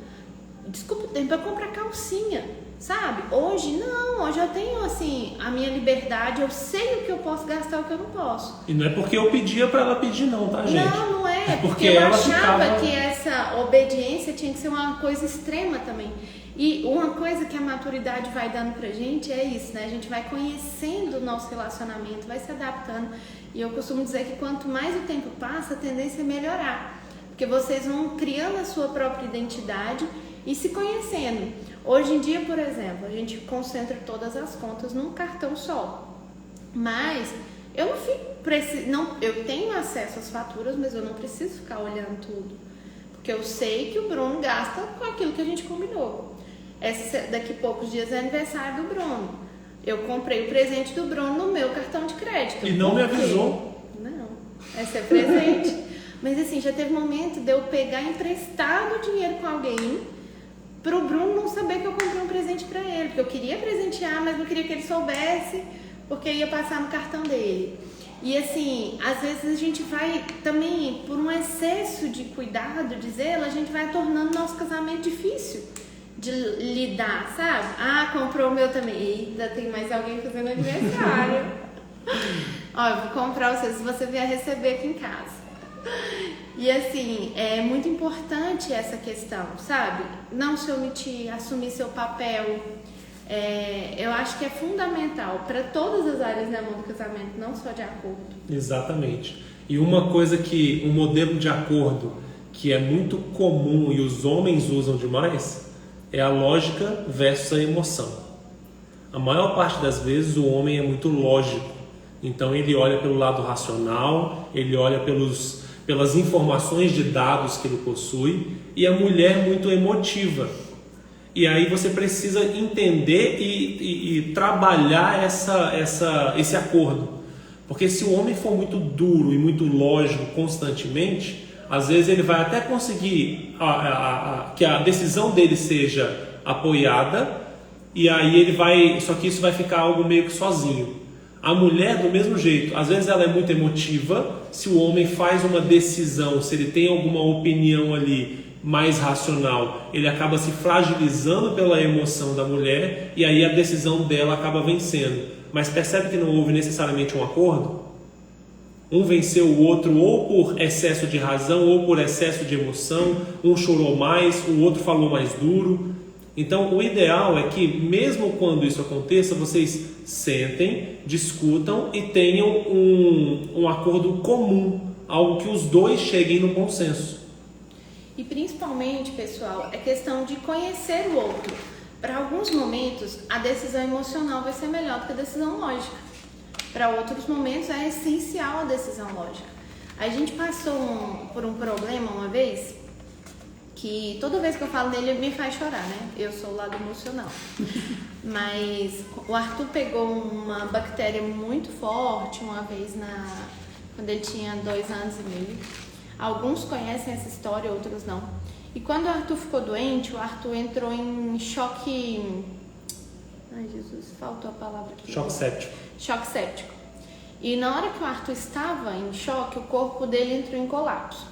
desculpa o tempo, pra comprar calcinha, sabe? Hoje não, hoje eu tenho assim a minha liberdade, eu sei o que eu posso gastar e o que eu não posso. E não é porque eu pedia pra ela pedir não, tá, gente? Não é, porque eu ela achava que essa obediência tinha que ser uma coisa extrema também. E uma coisa que a maturidade vai dando pra gente é isso, né? A gente vai conhecendo o nosso relacionamento, vai se adaptando. E eu costumo dizer que quanto mais o tempo passa, a tendência é melhorar. Porque vocês vão criando a sua própria identidade e se conhecendo. Hoje em dia, por exemplo, a gente concentra todas as contas num cartão só. Mas eu não fico eu tenho acesso às faturas, mas eu não preciso ficar olhando tudo. Porque eu sei que o Bruno gasta com aquilo que a gente combinou. Daqui a poucos dias é aniversário do Bruno. Eu comprei o presente do Bruno no meu cartão de crédito. E não me avisou? Não, esse é presente. Mas assim, já teve momento de eu pegar emprestado dinheiro com alguém pro Bruno não saber que eu comprei um presente pra ele. Porque eu queria presentear, mas não queria que ele soubesse, porque ia passar no cartão dele. E assim, às vezes a gente vai também, por um excesso de cuidado, de zelo, a gente vai tornando nosso casamento difícil de lidar, sabe? Comprou o meu também. Eita, tem mais alguém fazendo aniversário. Ó, eu vou comprar você se você vier receber aqui em casa. E assim, é muito importante essa questão, sabe? Não se omitir, assumir seu papel. Eu acho que é fundamental para todas as áreas, né, do casamento, não só de acordo. Exatamente. E uma coisa que, um modelo de acordo que é muito comum e os homens usam demais é a lógica versus a emoção. A maior parte das vezes o homem é muito lógico, então ele olha pelo lado racional, ele olha pelas informações de dados que ele possui, e a mulher muito emotiva. E aí você precisa entender e trabalhar esse acordo. Porque se o homem for muito duro e muito lógico constantemente, às vezes ele vai até conseguir que a decisão dele seja apoiada, e aí ele vai, só que isso vai ficar algo meio que sozinho. A mulher do mesmo jeito, às vezes ela é muito emotiva, se o homem faz uma decisão, se ele tem alguma opinião ali mais racional, ele acaba se fragilizando pela emoção da mulher e aí a decisão dela acaba vencendo. Mas percebe que não houve necessariamente um acordo? Um venceu o outro ou por excesso de razão ou por excesso de emoção, um chorou mais, o outro falou mais duro. Então o ideal é que mesmo quando isso aconteça, vocês sentem, discutam e tenham um acordo comum, algo que os dois cheguem no consenso. E principalmente, pessoal, é questão de conhecer o outro. Para alguns momentos, a decisão emocional vai ser melhor do que a decisão lógica. Para outros momentos, é essencial a decisão lógica. A gente passou por um problema uma vez, que toda vez que eu falo dele, ele me faz chorar, né? Eu sou o lado emocional. Mas o Arthur pegou uma bactéria muito forte uma vez quando ele tinha 2 anos e meio. Alguns conhecem essa história, outros não. E quando o Arthur ficou doente, o Arthur entrou em choque... Ai, Jesus, faltou a palavra aqui. Choque séptico. Choque séptico. E na hora que o Arthur estava em choque, o corpo dele entrou em colapso.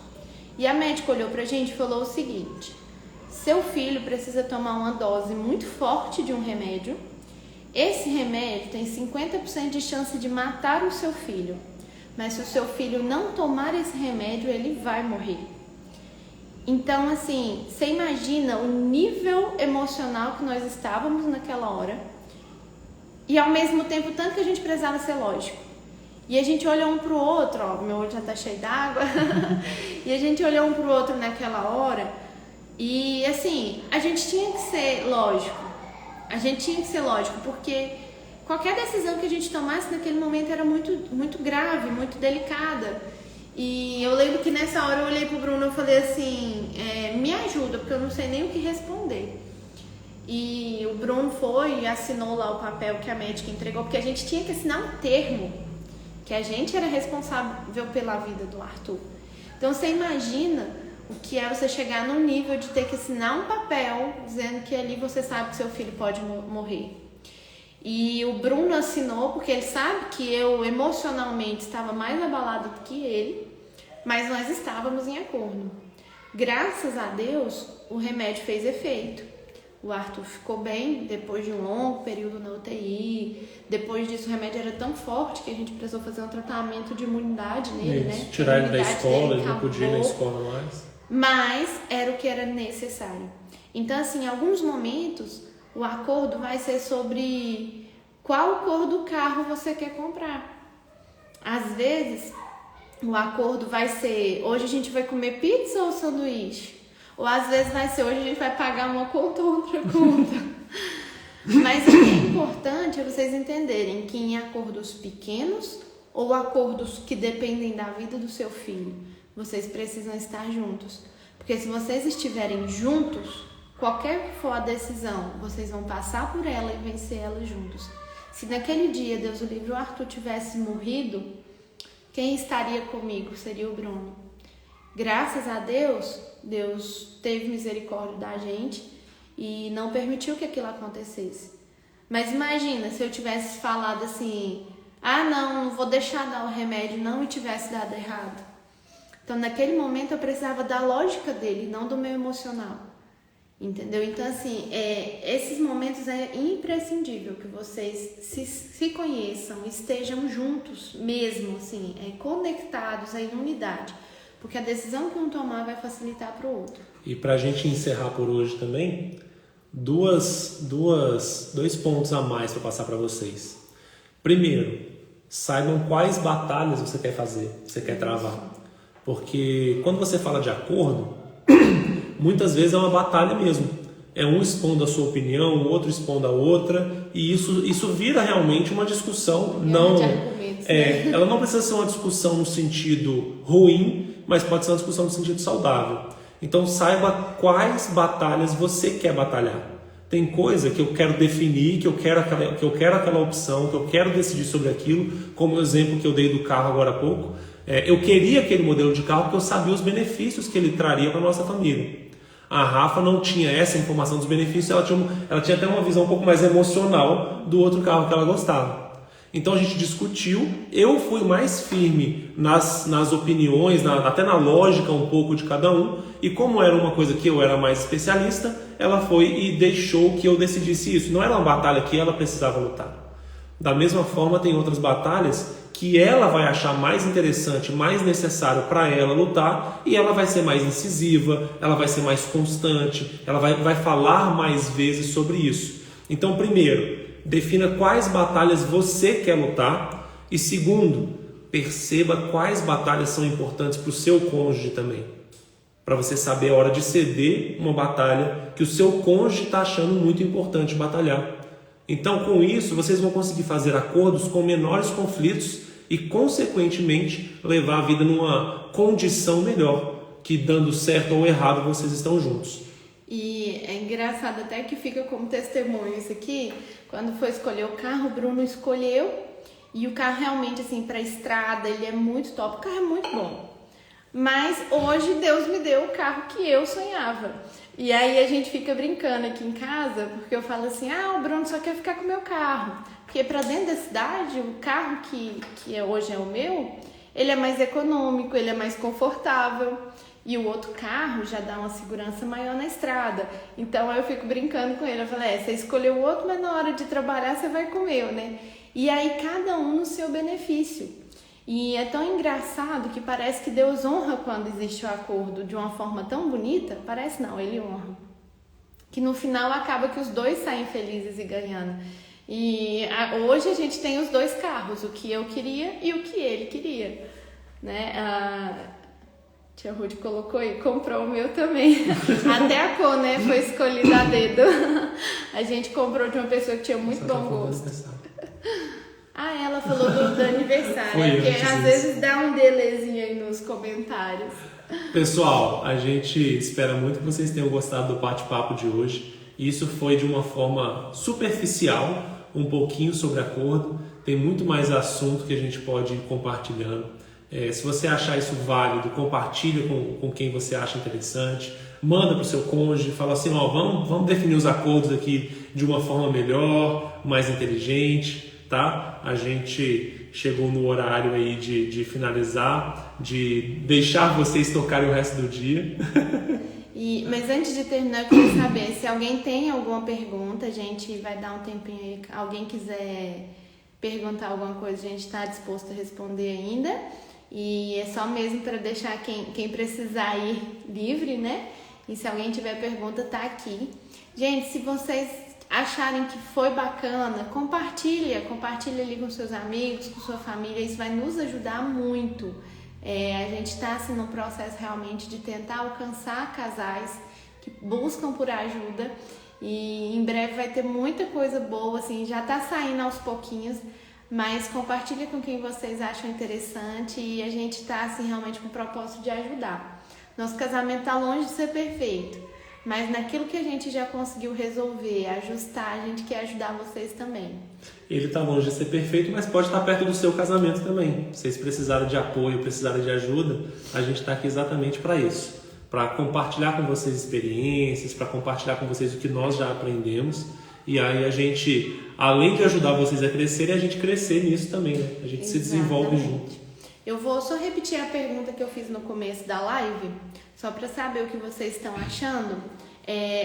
E a médica olhou pra gente e falou o seguinte: seu filho precisa tomar uma dose muito forte de um remédio. Esse remédio tem 50% de chance de matar o seu filho. Mas se o seu filho não tomar esse remédio, ele vai morrer. Então, assim, você imagina o nível emocional que nós estávamos naquela hora. E ao mesmo tempo, tanto que a gente precisava ser lógico. E a gente olhou um pro outro, ó, meu olho já tá cheio d'água. E a gente olhou um pro outro naquela hora. E assim, a gente tinha que ser lógico. A gente tinha que ser lógico, porque qualquer decisão que a gente tomasse naquele momento era muito, muito grave, muito delicada. E eu lembro que nessa hora eu olhei pro Bruno e falei assim, me ajuda, porque eu não sei nem o que responder. E o Bruno foi e assinou lá o papel que a médica entregou, porque a gente tinha que assinar um termo, que a gente era responsável pela vida do Arthur. Então você imagina o que é você chegar num nível de ter que assinar um papel dizendo que ali você sabe que seu filho pode morrer. E o Bruno assinou porque ele sabe que eu emocionalmente estava mais abalada do que ele, mas nós estávamos em acordo. Graças a Deus, o remédio fez efeito. O Arthur ficou bem depois de um longo período na UTI. Depois disso, o remédio era tão forte que a gente precisou fazer um tratamento de imunidade nele, Isso, né? tirar ele da escola, ele não podia ir na escola mais. Mas era o que era necessário. Então, assim, em alguns momentos, o acordo vai ser sobre qual cor do carro você quer comprar. Às vezes, o acordo vai ser, hoje a gente vai comer pizza ou sanduíche? Ou às vezes vai ser, hoje a gente vai pagar uma conta ou outra conta. Mas o que é importante é vocês entenderem que em acordos pequenos ou acordos que dependem da vida do seu filho, vocês precisam estar juntos. Porque se vocês estiverem juntos, qualquer que for a decisão, vocês vão passar por ela e vencer ela juntos. Se naquele dia, Deus o livre, o Arthur tivesse morrido, quem estaria comigo seria o Bruno. Graças a Deus, Deus teve misericórdia da gente e não permitiu que aquilo acontecesse. Mas imagina se eu tivesse falado assim, não vou deixar dar o remédio, não, e tivesse dado errado. Então, naquele momento, eu precisava da lógica dele, não do meu emocional. Entendeu? Então, assim, esses momentos é imprescindível que vocês se conheçam, estejam juntos mesmo, assim, conectados em unidade. Porque a decisão que um tomar vai facilitar para o outro. E para a gente encerrar por hoje também, dois pontos a mais para passar para vocês. Primeiro, saibam quais batalhas você quer fazer, você quer travar. Porque quando você fala de acordo, muitas vezes é uma batalha mesmo. É um expondo a sua opinião, o outro expondo a outra, e isso vira realmente uma discussão. Ela não precisa ser uma discussão no sentido ruim, mas pode ser uma discussão no sentido saudável. Então saiba quais batalhas você quer batalhar. Tem coisa que eu quero definir, que eu quero aquela opção, que eu quero decidir sobre aquilo, como o exemplo que eu dei do carro agora há pouco. Eu queria aquele modelo de carro porque eu sabia os benefícios que ele traria para a nossa família. A Rafa não tinha essa informação dos benefícios, ela tinha até uma visão um pouco mais emocional do outro carro que ela gostava. Então a gente discutiu, eu fui mais firme nas opiniões, até na lógica um pouco de cada um, e como era uma coisa que eu era mais especialista, ela foi e deixou que eu decidisse isso. Não era uma batalha que ela precisava lutar. Da mesma forma, tem outras batalhas que ela vai achar mais interessante, mais necessário para ela lutar, e ela vai ser mais incisiva, ela vai ser mais constante, ela vai falar mais vezes sobre isso. Então, primeiro, defina quais batalhas você quer lutar, e segundo, perceba quais batalhas são importantes para o seu cônjuge também, para você saber a hora de ceder uma batalha que o seu cônjuge está achando muito importante batalhar. Então, com isso, vocês vão conseguir fazer acordos com menores conflitos e, consequentemente, levar a vida numa condição melhor, que dando certo ou errado, vocês estão juntos. E é engraçado até que fica como testemunho isso aqui. Quando foi escolher o carro, o Bruno escolheu, e o carro realmente, assim, para estrada, ele é muito top, o carro é muito bom. Mas hoje Deus me deu o carro que eu sonhava. E aí a gente fica brincando aqui em casa, porque eu falo assim, o Bruno só quer ficar com o meu carro. Porque para dentro da cidade, o carro que hoje é o meu, ele é mais econômico, ele é mais confortável. E o outro carro já dá uma segurança maior na estrada. Então eu fico brincando com ele, eu falo, você escolheu o outro, mas na hora de trabalhar você vai com o meu, né? E aí cada um no seu benefício. E é tão engraçado que parece que Deus honra quando existe o acordo de uma forma tão bonita. Parece não, Ele honra. Que no final acaba que os dois saem felizes e ganhando. E hoje a gente tem os dois carros, o que eu queria e o que ele queria. Né? A tia Ruth colocou aí, comprou o meu também. Até a cor, né? Foi escolhida a dedo. A gente comprou de uma pessoa que tinha muito bom gosto. Ah, ela falou do aniversário, Foi porque antes às disso. vezes dá um delezinho aí nos comentários. Pessoal, a gente espera muito que vocês tenham gostado do bate-papo de hoje. Isso foi de uma forma superficial, um pouquinho sobre acordo. Tem muito mais assunto que a gente pode ir compartilhando. Se você achar isso válido, compartilha com quem você acha interessante. Manda para o seu cônjuge, fala assim, ó, vamos definir os acordos aqui de uma forma melhor, mais inteligente, tá? A gente chegou no horário aí de finalizar, de deixar vocês tocarem o resto do dia. Mas antes de terminar, eu queria saber se alguém tem alguma pergunta, a gente vai dar um tempinho aí. Alguém quiser perguntar alguma coisa, a gente está disposto a responder ainda. E é só mesmo para deixar quem precisar ir livre, né? E se alguém tiver pergunta, tá aqui. Gente, se vocês acharem que foi bacana, compartilha ali com seus amigos, com sua família, isso vai nos ajudar muito. A gente está assim, num processo realmente de tentar alcançar casais que buscam por ajuda e em breve vai ter muita coisa boa, assim, já está saindo aos pouquinhos, mas compartilha com quem vocês acham interessante e a gente está assim, realmente com o propósito de ajudar. Nosso casamento está longe de ser perfeito, mas naquilo que a gente já conseguiu resolver, ajustar, a gente quer ajudar vocês também. Ele está longe de ser perfeito, mas pode estar perto do seu casamento também. Se vocês precisarem de apoio, precisarem de ajuda, a gente está aqui exatamente para isso. Para compartilhar com vocês experiências, para compartilhar com vocês o que nós já aprendemos. E aí a gente, além de ajudar vocês a crescerem, a gente crescer nisso também, né? A gente se desenvolve junto. Eu vou só repetir a pergunta que eu fiz no começo da live, só para saber o que vocês estão achando.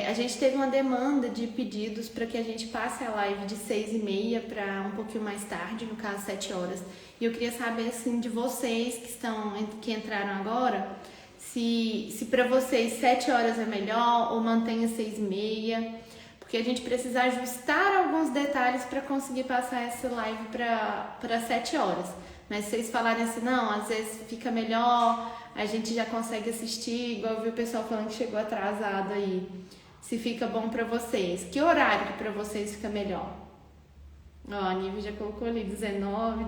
A gente teve uma demanda de pedidos para que a gente passe a live de 6h30 para um pouquinho mais tarde, no caso 7 horas. E eu queria saber assim, de vocês que entraram agora, se para vocês 7 horas é melhor ou mantenha 6h30, porque a gente precisa ajustar alguns detalhes para conseguir passar essa live para 7 horas. Mas se vocês falarem assim, não, às vezes fica melhor, a gente já consegue assistir, igual eu vi o pessoal falando que chegou atrasado aí. Se fica bom pra vocês. Que horário que pra vocês fica melhor? Ó, a Nívia já colocou ali 19.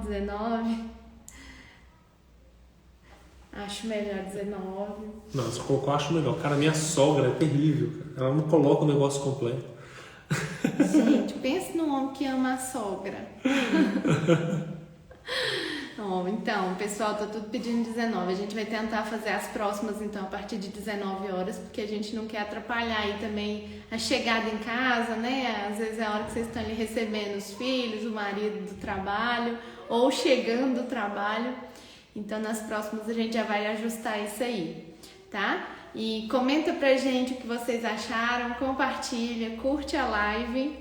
Acho melhor 19. Não, você colocou, acho melhor. Cara, minha sogra é terrível. Ela não coloca o negócio completo. Gente, pense num homem que ama a sogra. Então, o pessoal tá tudo pedindo 19. A gente vai tentar fazer as próximas, então, a partir de 19 horas, porque a gente não quer atrapalhar aí também a chegada em casa, né? Às vezes é a hora que vocês estão ali recebendo os filhos, o marido do trabalho, ou chegando do trabalho. Então, nas próximas a gente já vai ajustar isso aí, tá? E comenta pra gente o que vocês acharam, compartilha, curte a live.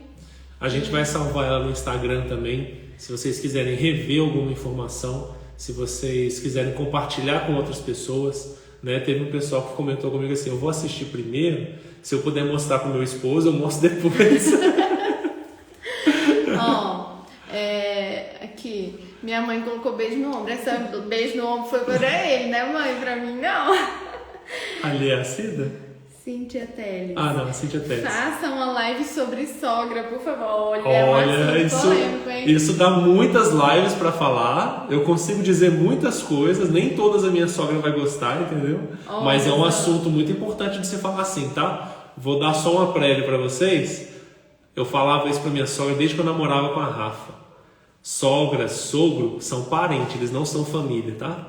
A gente vai salvar ela no Instagram também. Se vocês quiserem rever alguma informação, se vocês quiserem compartilhar com outras pessoas, né? Teve um pessoal que comentou comigo assim, eu vou assistir primeiro, se eu puder mostrar pro meu esposo, eu mostro depois. Aqui, minha mãe colocou beijo no ombro. Essa beijo no ombro foi para ele, né, mãe? Pra mim, não. Ali é a Cida? Cíntia Teles. Ah, não, Cíntia Teles. Faça uma live sobre sogra, por favor. Olha, isso, polêmico, hein? Isso dá muitas lives pra falar. Eu consigo dizer muitas coisas. Nem todas a minha sogra vai gostar, entendeu? Mas é um assunto muito importante de você falar assim, tá? Vou dar só uma prévia pra vocês. Eu falava isso pra minha sogra desde que eu namorava com a Rafa. Sogra, sogro são parentes, eles não são família, tá?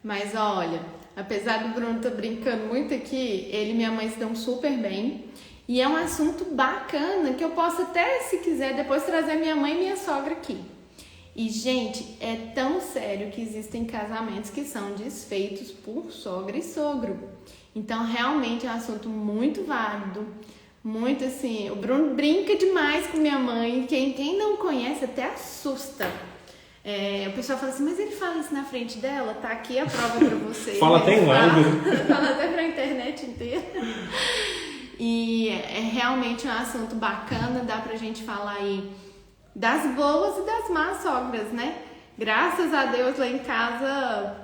Mas olha, apesar do Bruno estar brincando muito aqui, ele e minha mãe se dão super bem. E é um assunto bacana que eu posso até, se quiser, depois trazer minha mãe e minha sogra aqui. E, gente, é tão sério que existem casamentos que são desfeitos por sogra e sogro. Então, realmente é um assunto muito válido. Muito assim, o Bruno brinca demais com minha mãe. Quem não conhece até assusta. O pessoal fala assim, mas ele fala isso na frente dela? Tá aqui a prova pra vocês. Fala até em live. Fala até pra internet inteira. E é realmente um assunto bacana, dá pra gente falar aí das boas e das más sogras, né? Graças a Deus lá em casa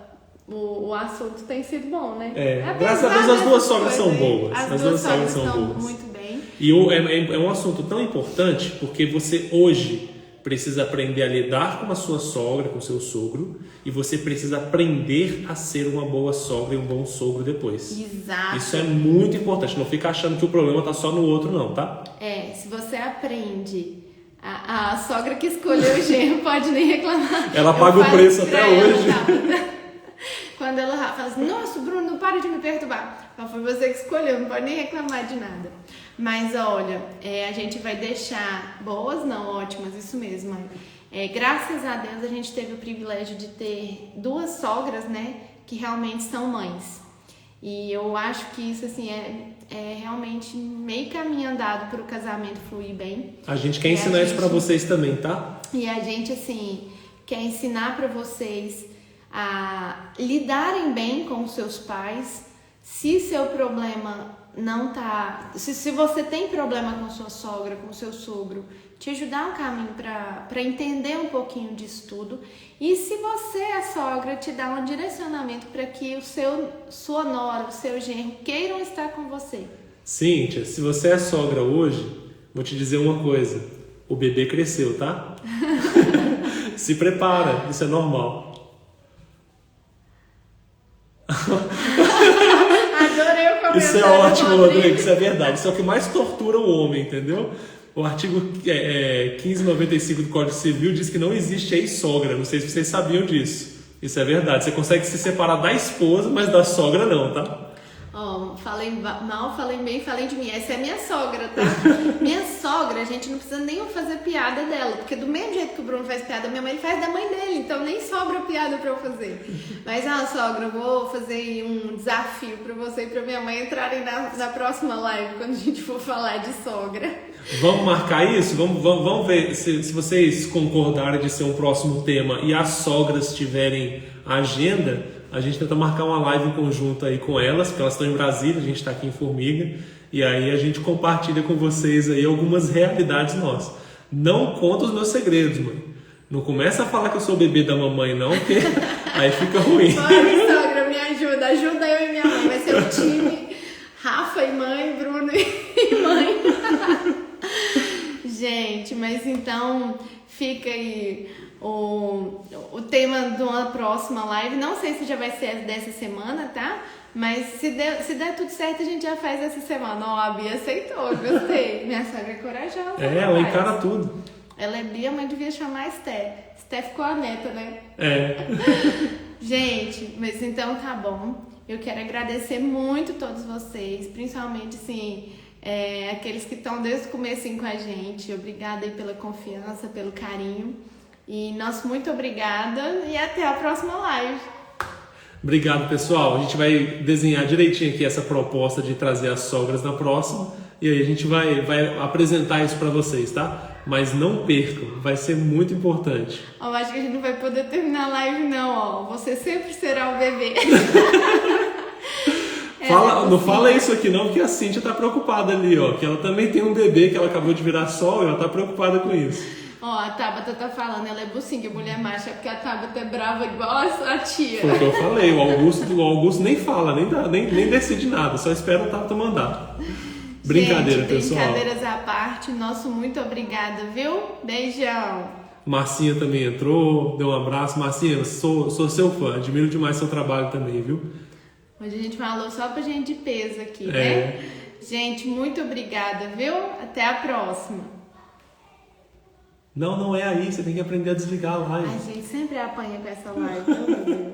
o assunto tem sido bom, né? Graças a Deus as duas sogras são boas. As duas sogras são boas. Muito bem. E é um assunto tão importante porque você hoje precisa aprender a lidar com a sua sogra, com o seu sogro, e você precisa aprender a ser uma boa sogra e um bom sogro depois. Exato. Isso é muito importante, não fica achando que o problema tá só no outro não, tá? Se você aprende, a sogra que escolheu o genro pode nem reclamar. Ela paga o preço até hoje. Quando ela fala assim, nossa, Bruno, não para de me perturbar. Mas foi você que escolheu, não pode nem reclamar de nada. Mas olha, a gente vai deixar boas, não, ótimas, isso mesmo, mãe. Graças a Deus a gente teve o privilégio de ter 2 sogras, né, que realmente são mães. E eu acho que isso, assim, é realmente meio caminho andado para o casamento fluir bem. A gente quer ensinar isso para vocês também, tá? E a gente, assim, quer ensinar para vocês a lidarem bem com os seus pais. Se seu problema não tá... Se você tem problema com sua sogra, com seu sogro, te ajudar um caminho para entender um pouquinho disso tudo. E se você, a sogra, te dá um direcionamento para que sua nora, o seu genro queiram estar com você. Cíntia, se você é sogra hoje, vou te dizer uma coisa. O bebê cresceu, tá? Se prepara, isso é normal. Adorei o comentário. Isso é ótimo, Rodrigo, isso é verdade. Isso é o que mais tortura o homem, entendeu? O artigo 1595 do Código Civil diz que não existe ex-sogra. Não sei se vocês sabiam disso. Isso é verdade. Você consegue se separar da esposa, mas da sogra não, tá? Falei mal, falei bem, falei de mim. Essa é minha sogra, tá? Minha sogra, a gente não precisa nem fazer piada dela, porque do mesmo jeito que o Bruno faz piada da minha mãe, ele faz da mãe dele, então nem sobra piada pra eu fazer. Mas, sogra, eu vou fazer um desafio pra você e pra minha mãe entrarem na próxima live, quando a gente for falar de sogra. Vamos marcar isso? Vamos ver se vocês concordarem de ser um próximo tema e as sogras tiverem agenda. A gente tenta marcar uma live em conjunto aí com elas, porque elas estão em Brasília, a gente está aqui em Formiga, e aí a gente compartilha com vocês aí algumas realidades nossas. Não conta os meus segredos, mãe. Não começa a falar que eu sou o bebê da mamãe, não, porque aí fica ruim. Pode, sogra, me ajuda eu e minha mãe. Vai ser o time Rafa e mãe, Bruno e mãe. Gente, mas então fica aí o tema de uma próxima live. Não sei se já vai ser dessa semana, tá? Mas se der tudo certo, a gente já faz essa semana. A Bia aceitou, gostei. Minha sogra é corajosa. Ela encara tudo. Ela é Bia, mas devia chamar Esté. Esté ficou a neta, né? Gente, mas então tá bom. Eu quero agradecer muito todos vocês, principalmente, assim, aqueles que estão desde o comecinho com a gente. Obrigada aí pela confiança, pelo carinho. E nosso muito obrigada e até a próxima live. Obrigado, pessoal. A gente vai desenhar direitinho aqui essa proposta de trazer as sogras na próxima e aí a gente vai apresentar isso para vocês, tá? Mas não percam, vai ser muito importante. Eu acho que a gente não vai poder terminar a live não, Você sempre será o bebê. Não fala isso aqui não, porque a Cíntia tá preocupada ali, que ela também tem um bebê que ela acabou de virar sogra, ela tá preocupada com isso. A Tabata tá falando, ela é bucinga, mulher macha, porque a Tabata é brava igual a tia. Foi o que eu falei, o Augusto nem fala, nem decide nada, só espera o Tabata mandar. Brincadeira, gente, pessoal. Brincadeiras à parte, nosso muito obrigada, viu? Beijão. Marcinha também entrou, deu um abraço. Marcinha, eu sou seu fã, admiro demais seu trabalho também, viu? Hoje a gente falou só pra gente de peso aqui, né? Gente, muito obrigada, viu? Até a próxima. Não é aí, você tem que aprender a desligar a live. A gente sempre apanha com essa live, meu Deus.